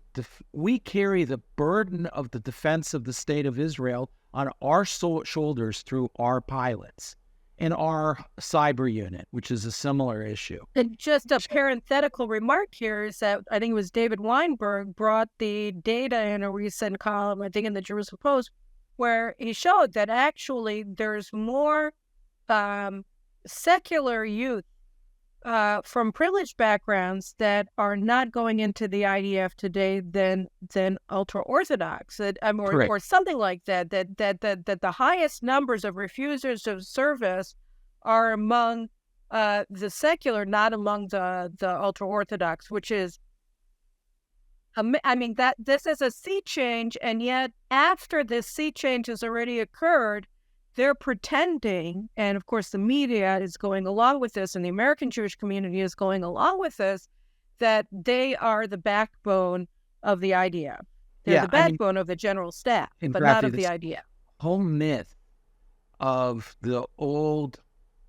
we carry the burden of the defense of the state of Israel on our shoulders through our pilots and our cyber unit, which is a similar issue. And just a parenthetical remark here is that I think it was David Weinberg brought the data in a recent column, I think in the Jerusalem Post, where he showed that actually there's more secular youth from privileged backgrounds that are not going into the IDF today than ultra-Orthodox, or something like that. That the highest numbers of refusers of service are among the secular, not among the ultra-Orthodox, which is, that this is a sea change, and yet after this sea change has already occurred, they're pretending, and of course the media is going along with this, and the American Jewish community is going along with this, that they are the backbone of the IDF. They're the backbone of the general staff, but not of the IDF. Whole myth of the old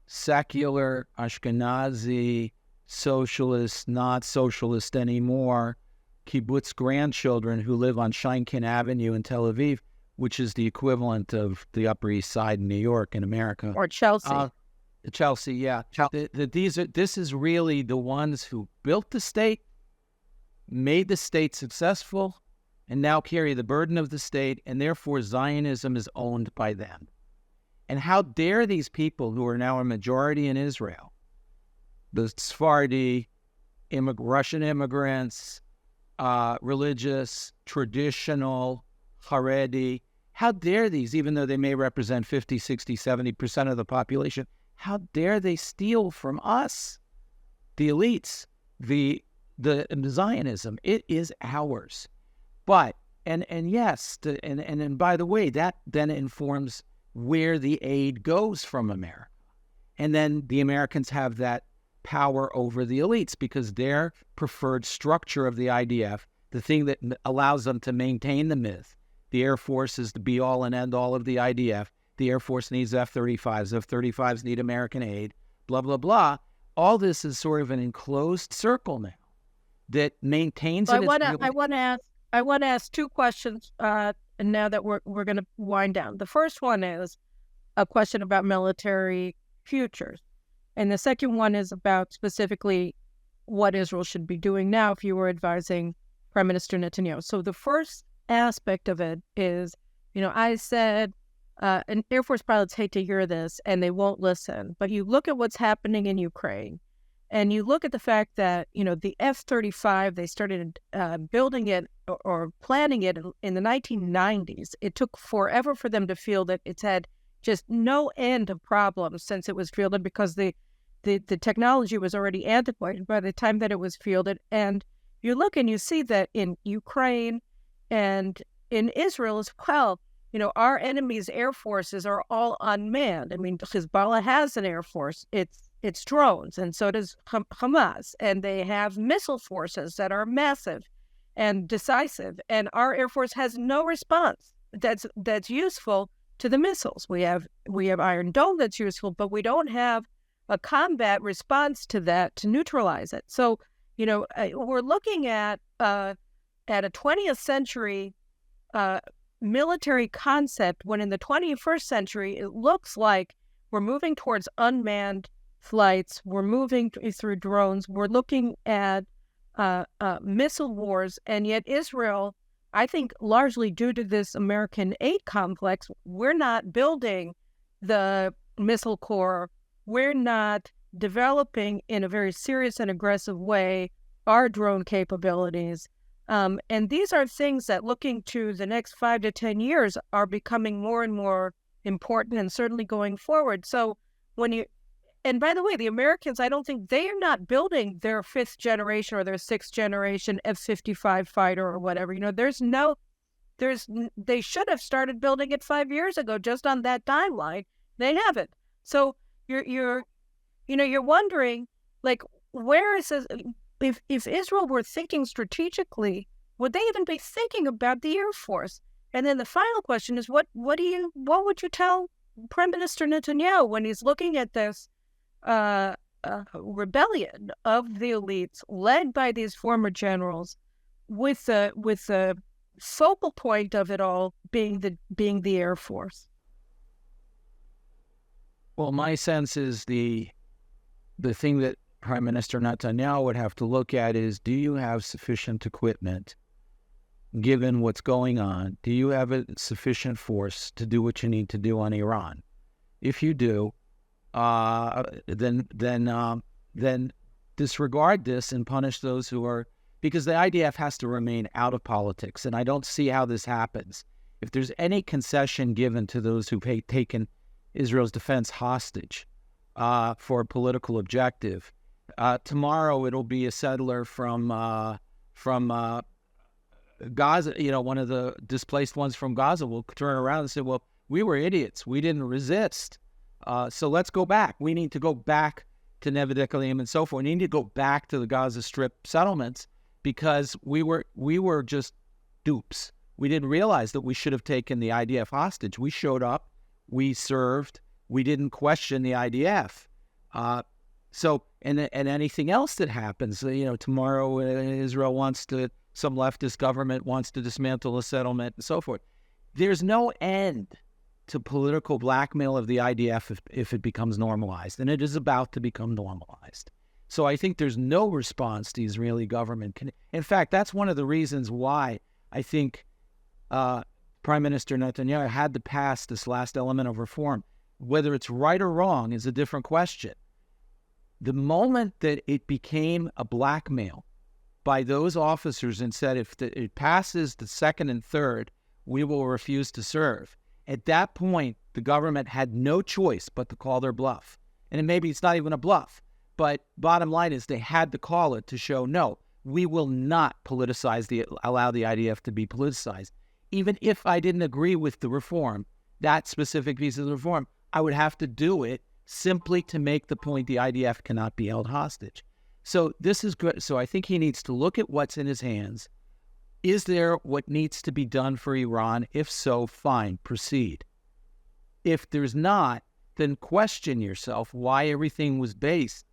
secular Ashkenazi socialist, not socialist anymore, kibbutz grandchildren who live on Sheinkin Avenue in Tel Aviv, which is the equivalent of the Upper East Side in New York in America. Or Chelsea. Chelsea, yeah. This is really the ones who built the state, made the state successful, and now carry the burden of the state, and therefore Zionism is owned by them. And how dare these people who are now a majority in Israel, the Sephardi, Russian immigrants, religious, traditional, Haredi, how dare these, even though they may represent 50, 60, 70% of the population, how dare they steal from us, the elites, the Zionism? It is ours. But, and yes, and by the way, that then informs where the aid goes from America. And then the Americans have that power over the elites because their preferred structure of the IDF, the thing that allows them to maintain the myth, the Air Force is the be-all and end-all of the IDF, the Air Force needs F-35s, F-35s need American aid, blah, blah, blah. All this is sort of an enclosed circle now that maintains it. I want to ask two questions now that we're going to wind down. The first one is a question about military futures. And the second one is about specifically what Israel should be doing now if you were advising Prime Minister Netanyahu. So the first aspect of it is, I said, and Air Force pilots hate to hear this and they won't listen, but you look at what's happening in Ukraine and you look at the fact that, the F-35, they started building it or planning it in the 1990s. It took forever for them to feel that it's had just no end of problems since it was fielded because the technology was already antiquated by the time that it was fielded. And you look and you see that in Ukraine and in Israel as well, our enemy's air forces are all unmanned. I mean, Hezbollah has an air force. It's drones, and so does Hamas. And they have missile forces that are massive and decisive. And our air force has no response that's useful to the missiles. We have Iron Dome that's useful, but we don't have a combat response to that to neutralize it. So, we're looking at a 20th century military concept when in the 21st century, it looks like we're moving towards unmanned flights. We're moving through drones. We're looking at missile wars. And yet Israel, I think largely due to this American aid complex, we're not building the missile core. We're not developing in a very serious and aggressive way our drone capabilities. And these are things that looking to the next 5 to 10 years are becoming more and more important and certainly going forward. So and by the way, the Americans, I don't think they are not building their 5th generation or their 6th generation F-55 fighter or whatever. They should have started building it 5 years ago, just on that timeline. They haven't. So you're wondering, like, where is this? If Israel were thinking strategically, would they even be thinking about the Air Force? And then the final question is, what would you tell Prime Minister Netanyahu when he's looking at this rebellion of the elites led by these former generals, with the focal point of it all being the Air Force? Well, my sense is the thing that Prime Minister Netanyahu would have to look at is, do you have sufficient equipment, given what's going on? Do you have a sufficient force to do what you need to do on Iran? If you do, then disregard this and punish those who are, because the IDF has to remain out of politics, and I don't see how this happens. If there's any concession given to those who've taken Israel's defense hostage for a political objective, tomorrow it'll be a settler from Gaza, one of the displaced ones from Gaza will turn around and say, well, we were idiots. We didn't resist. So let's go back. We need to go back to Neve Dekalim and so forth. We need to go back to the Gaza Strip settlements because we were just dupes. We didn't realize that we should have taken the IDF hostage. We showed up. We served. We didn't question the IDF. So, and anything else that happens, tomorrow Israel some leftist government wants to dismantle a settlement and so forth. There's no end to political blackmail of the IDF if it becomes normalized, and it is about to become normalized. So I think there's no response the Israeli government can. In fact, that's one of the reasons why I think Prime Minister Netanyahu had to pass this last element of reform. Whether it's right or wrong is a different question. The moment that it became a blackmail by those officers and said, if it passes the second and third, we will refuse to serve. At that point, the government had no choice but to call their bluff. And maybe it's not even a bluff, but bottom line is they had to call it to show, no, we will not allow the IDF to be politicized. Even if I didn't agree with the reform, that specific piece of the reform, I would have to do it simply to make the point the IDF cannot be held hostage. So this is good. So I think he needs to look at what's in his hands. Is there what needs to be done for Iran? If so, fine, proceed. If there's not, then question yourself why everything was based.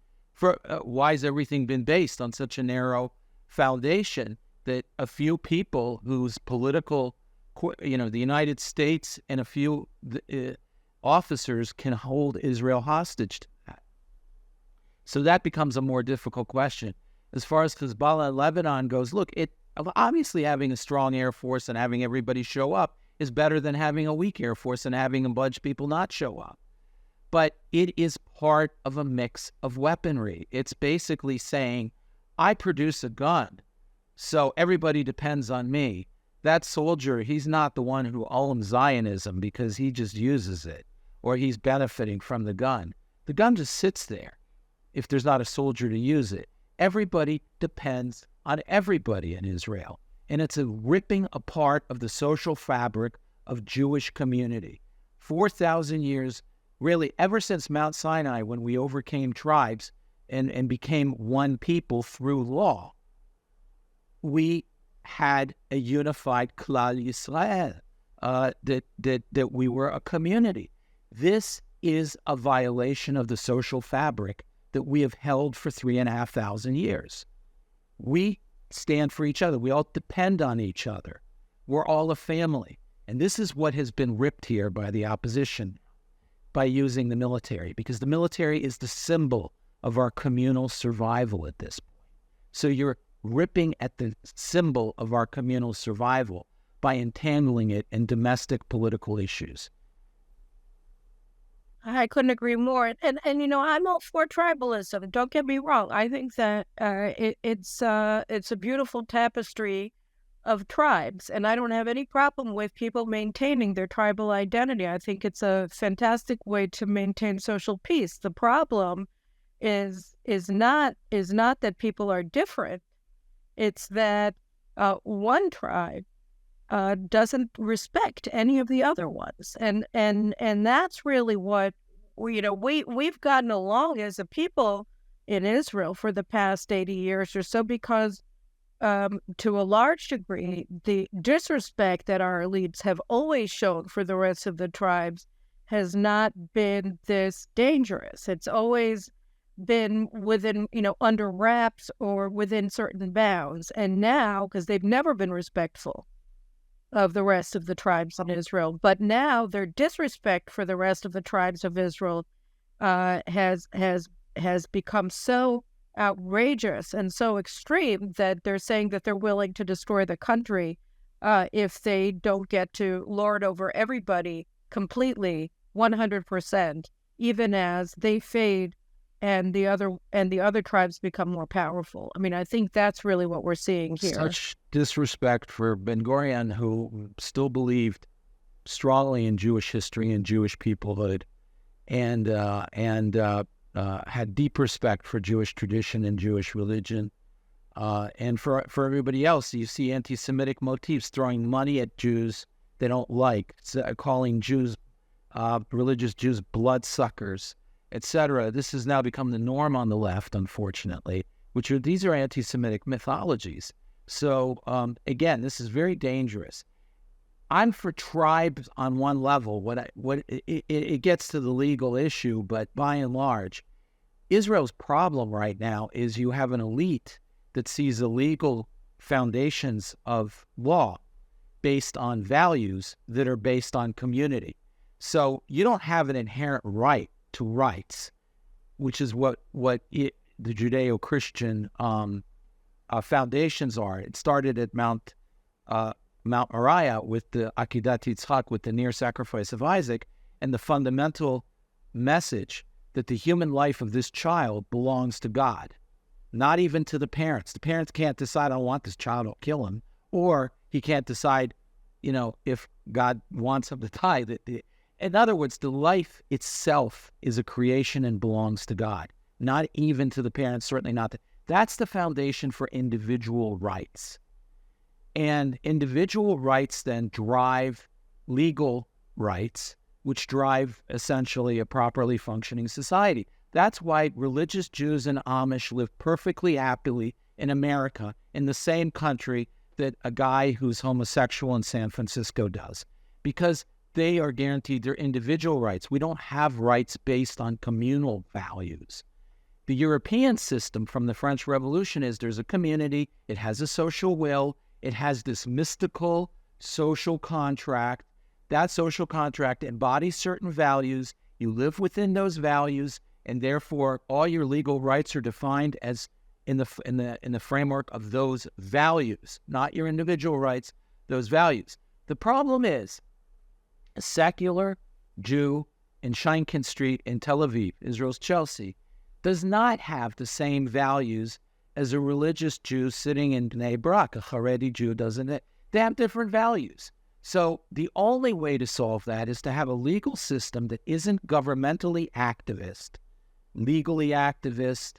Why has everything been based on such a narrow foundation that a few people whose political, the United States and a few officers can hold Israel hostage to that? So that becomes a more difficult question. As far as Hezbollah and Lebanon goes, look, obviously having a strong Air Force and having everybody show up is better than having a weak Air Force and having a bunch of people not show up. But it is part of a mix of weaponry. It's basically saying, I produce a gun, so everybody depends on me. That soldier, he's not the one who owns Zionism because he just uses it or he's benefiting from the gun. The gun just sits there if there's not a soldier to use it. Everybody depends on everybody in Israel. And it's a ripping apart of the social fabric of Jewish community. 4,000 years, really, ever since Mount Sinai, when we overcame tribes and became one people through law, we had a unified Klal Yisrael, that we were a community. This is a violation of the social fabric that we have held for 3,500 years. We stand for each other. We all depend on each other. We're all a family. And this is what has been ripped here by the opposition by using the military, because the military is the symbol of our communal survival at this point. So you're ripping at the symbol of our communal survival by entangling it in domestic political issues. I couldn't agree more. And I'm all for tribalism. Don't get me wrong. I think that it's a beautiful tapestry of tribes, and I don't have any problem with people maintaining their tribal identity. I think it's a fantastic way to maintain social peace. The problem is not that people are different. It's that one tribe doesn't respect any of the other ones, and that's really what we've gotten along as a people in Israel for the past 80 years or so, because to a large degree, the disrespect that our elites have always shown for the rest of the tribes has not been this dangerous. It's always been within, under wraps or within certain bounds. And now, because they've never been respectful of the rest of the tribes in Israel, but now their disrespect for the rest of the tribes of Israel has become so outrageous and so extreme that they're saying that they're willing to destroy the country if they don't get to lord over everybody completely, 100%, even as they fade and the other tribes become more powerful. I mean, I think that's really what we're seeing here. Such disrespect for Ben-Gurion, who still believed strongly in Jewish history and Jewish peoplehood, and had deep respect for Jewish tradition and Jewish religion. And for everybody else, you see anti-Semitic motifs, throwing money at Jews they don't like, calling Jews, religious Jews, bloodsuckers, etc. This has now become the norm on the left, unfortunately, these are anti-Semitic mythologies. So, again, this is very dangerous. I'm for tribes on one level. It gets to the legal issue, but by and large, Israel's problem right now is you have an elite that sees the legal foundations of law based on values that are based on community. So you don't have an inherent right to rights, which is what the Judeo-Christian foundations are. It started at Mount Moriah with the Akedat Yitzchak, with the near sacrifice of Isaac, and the fundamental message that the human life of this child belongs to God, not even to the parents. The parents can't decide, I don't want this child, I'll kill him. Or he can't decide, if God wants him to die. In other words, the life itself is a creation and belongs to God, not even to the parents, certainly not. That's the foundation for individual rights. And individual rights then drive legal rights, which drive essentially a properly functioning society. That's why religious Jews and Amish live perfectly happily in America, in the same country that a guy who's homosexual in San Francisco does, because they are guaranteed their individual rights. We don't have rights based on communal values. The European system from the French Revolution is there's a community, it has a social will, it has this mystical social contract. That social contract embodies certain values. You live within those values, and therefore all your legal rights are defined as in the framework of those values, not your individual rights, those values. The problem is a secular Jew in Shinkin Street in Tel Aviv, Israel's Chelsea, does not have the same values as a religious Jew sitting in Bnei Brak. A Haredi Jew doesn't. They have different values. So the only way to solve that is to have a legal system that isn't governmentally activist, legally activist,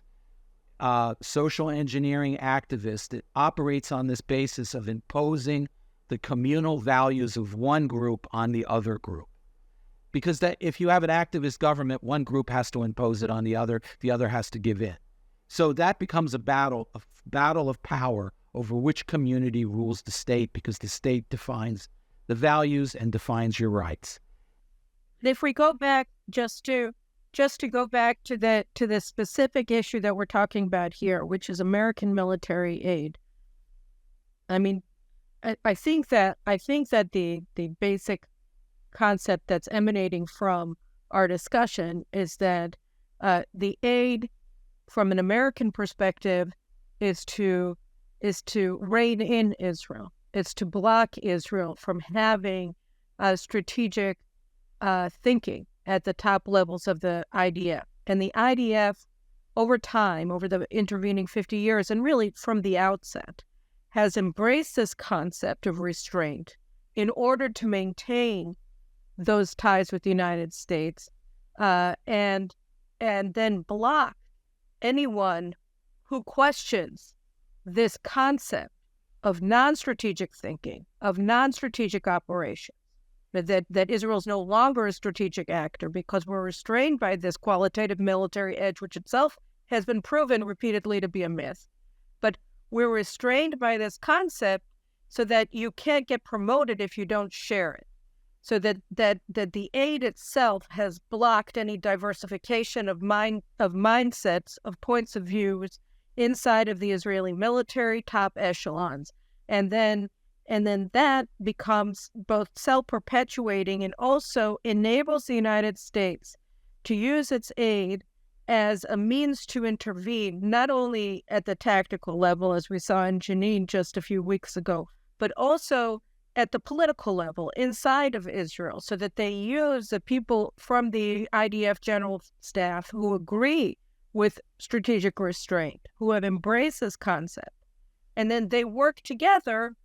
social engineering activist, that operates on this basis of imposing the communal values of one group on the other group. Because that if you have an activist government, one group has to impose it on the other has to give in. So that becomes a battle of power over which community rules the state, because the state defines the values and defines your rights. If we go back just to go back to the specific issue that we're talking about here, which is American military aid. I mean, I think that the basic concept that's emanating from our discussion is that the aid from an American perspective is to rein in Israel. It's to block Israel from having strategic thinking at the top levels of the IDF. And the IDF, over time, over the intervening 50 years, and really from the outset, has embraced this concept of restraint in order to maintain those ties with the United States, and then block anyone who questions this concept of non-strategic thinking, of non-strategic operations, that Israel's no longer a strategic actor because we're restrained by this qualitative military edge, which itself has been proven repeatedly to be a myth. But we're restrained by this concept so that you can't get promoted if you don't share it. So that the aid itself has blocked any diversification of mindsets, of points of views inside of the Israeli military top echelons. And then that becomes both self-perpetuating and also enables the United States to use its aid as a means to intervene, not only at the tactical level, as we saw in Jenin just a few weeks ago, but also at the political level inside of Israel, so that they use the people from the IDF general staff who agree with strategic restraint, who have embraced this concept. And then they work together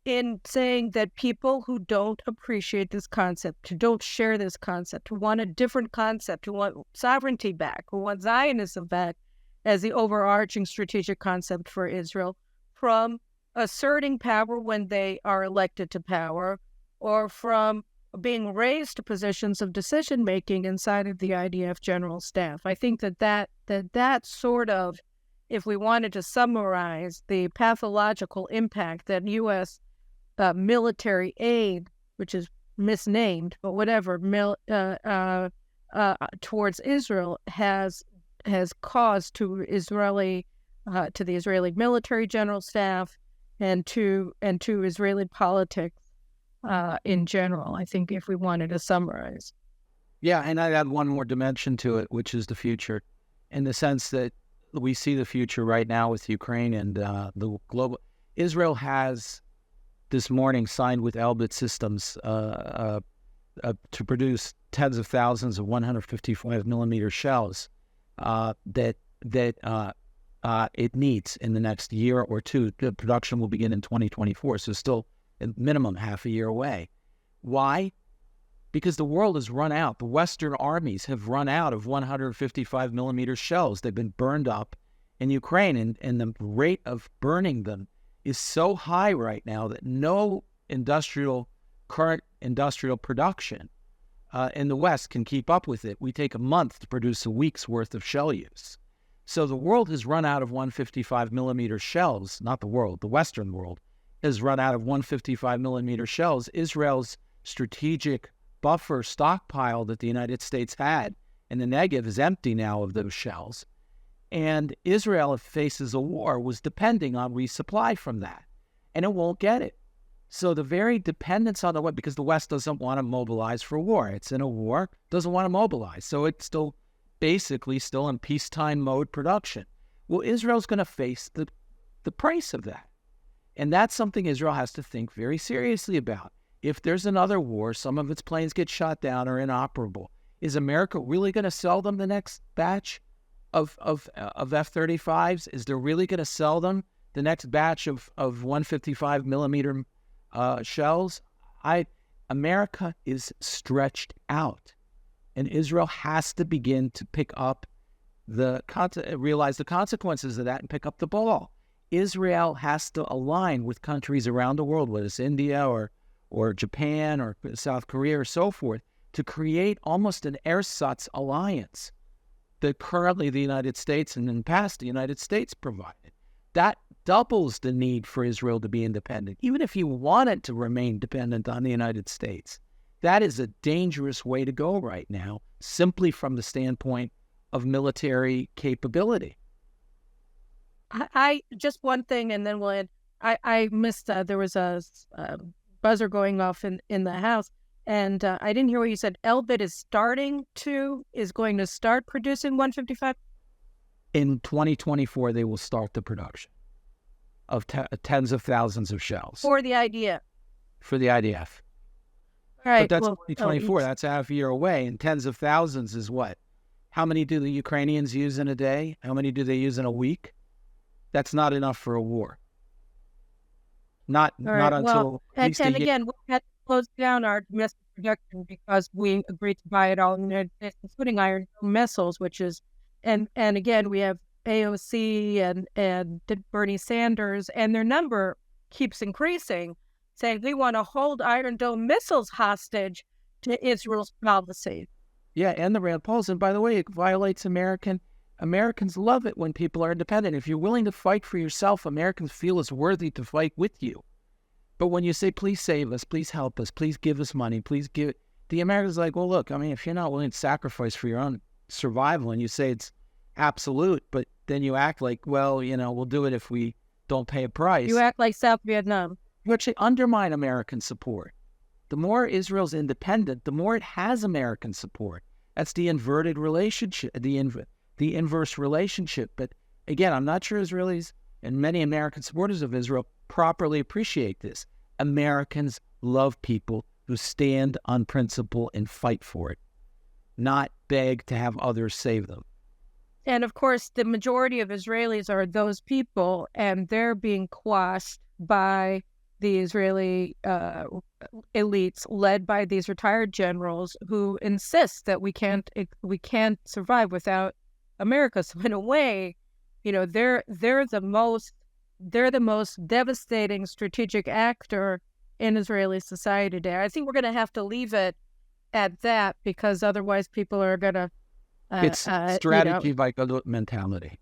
in saying that people who don't appreciate this concept, who don't share this concept, who want a different concept, who want sovereignty back, who want Zionism back as the overarching strategic concept for Israel, from asserting power when they are elected to power, or from being raised to positions of decision-making inside of the IDF general staff. I think that sort of, if we wanted to summarize the pathological impact that U.S. Military aid, which is misnamed, but whatever, towards Israel has has caused to the Israeli military general staff and to Israeli politics in general, I think, if we wanted to summarize. Yeah, and I'd add one more dimension to it, which is the future, in the sense that we see the future right now with Ukraine and the global. Israel has this morning signed with Elbit Systems to produce tens of thousands of 155 millimeter shells that it needs in the next year or two. The production will begin in 2024, so still at minimum half a year away. Why? Because the world has run out. The Western armies have run out of 155 millimeter shells. They've been burned up in Ukraine, and the rate of burning them is so high right now that no current industrial production in the West can keep up with it. We take a month to produce a week's worth of shell use. So the world has run out of 155 millimeter shells. Not the world, the Western world has run out of 155 millimeter shells. Israel's strategic buffer stockpile that the United States had in the Negev is empty now of those shells. And Israel, if it faces a war, was depending on resupply from that. And it won't get it. So the very dependence on the West, because the West doesn't want to mobilize for war. It's in a war, doesn't want to mobilize. So it's still basically still in peacetime mode production. Well, Israel's going to face the price of that. And that's something Israel has to think very seriously about. If there's another war, some of its planes get shot down or inoperable, is America really going to sell them the next batch of F-35s? Is there really going to sell them the next batch of 155 millimeter shells? America is stretched out, and Israel has to begin to pick up realize the consequences of that and pick up the ball. Israel has to align with countries around the world, whether it's India or Japan or South Korea or so forth, to create almost an ersatz alliance that currently the United States and in the past the United States provided. That doubles the need for Israel to be independent. Even if you wanted to remain dependent on the United States, that is a dangerous way to go right now, simply from the standpoint of military capability. I just one thing, and then we'll end. I missed, there was a buzzer going off in the house, and I didn't hear what you said. Elbit is going to start producing 155? In 2024, they will start the production of tens of thousands of shells. For the IDF? For the IDF. All right. But that's 2024. That's half a year away, and tens of thousands is what? How many do the Ukrainians use in a day? How many do they use in a week? That's not enough for a war. Not until. And again, we had to close down our domestic production because we agreed to buy it all in the United States, including Iron Dome missiles, which is, and again, we have AOC and Bernie Sanders, and their number keeps increasing, saying we want to hold Iron Dome missiles hostage to Israel's policy. Yeah, and the Rand Pauls. And by the way, it violates Americans love it when people are independent. If you're willing to fight for yourself, Americans feel it's worthy to fight with you. But when you say, please save us, please help us, please give us money, please give, the Americans are like, well, look, I mean, if you're not willing to sacrifice for your own survival and you say it's absolute, but then you act like, well, we'll do it if we don't pay a price. You act like South Vietnam. You actually undermine American support. The more Israel's independent, the more it has American support. That's the inverted relationship, the inverse relationship. But again, I'm not sure Israelis and many American supporters of Israel properly appreciate this. Americans love people who stand on principle and fight for it, not beg to have others save them. And of course, the majority of Israelis are those people, and they're being quashed by the Israeli elites led by these retired generals who insist that we can't survive without America. So in a way, they're the most devastating strategic actor in Israeli society today. I think we're going to have to leave it at that, because otherwise people are going to it's strategy by mentality.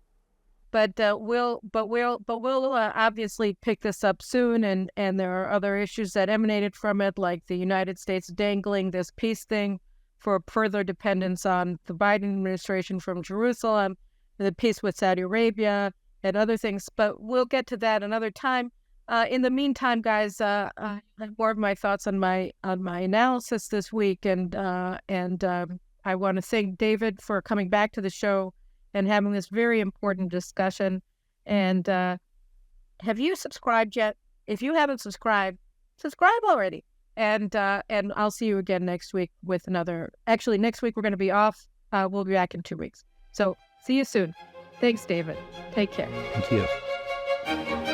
But we'll obviously pick this up soon, and there are other issues that emanated from it, like the United States dangling this peace thing for further dependence on the Biden administration from Jerusalem. the peace with Saudi Arabia and other things. But we'll get to that another time. In the meantime, guys, I have more of my thoughts on my analysis this week, and I want to thank David for coming back to the show and having this very important discussion. And have you subscribed yet? If you haven't subscribed, subscribe already. And I'll see you again next week with another. Actually, next week we're going to be off. We'll be back in 2 weeks. So see you soon. Thanks, David. Take care. Thank you.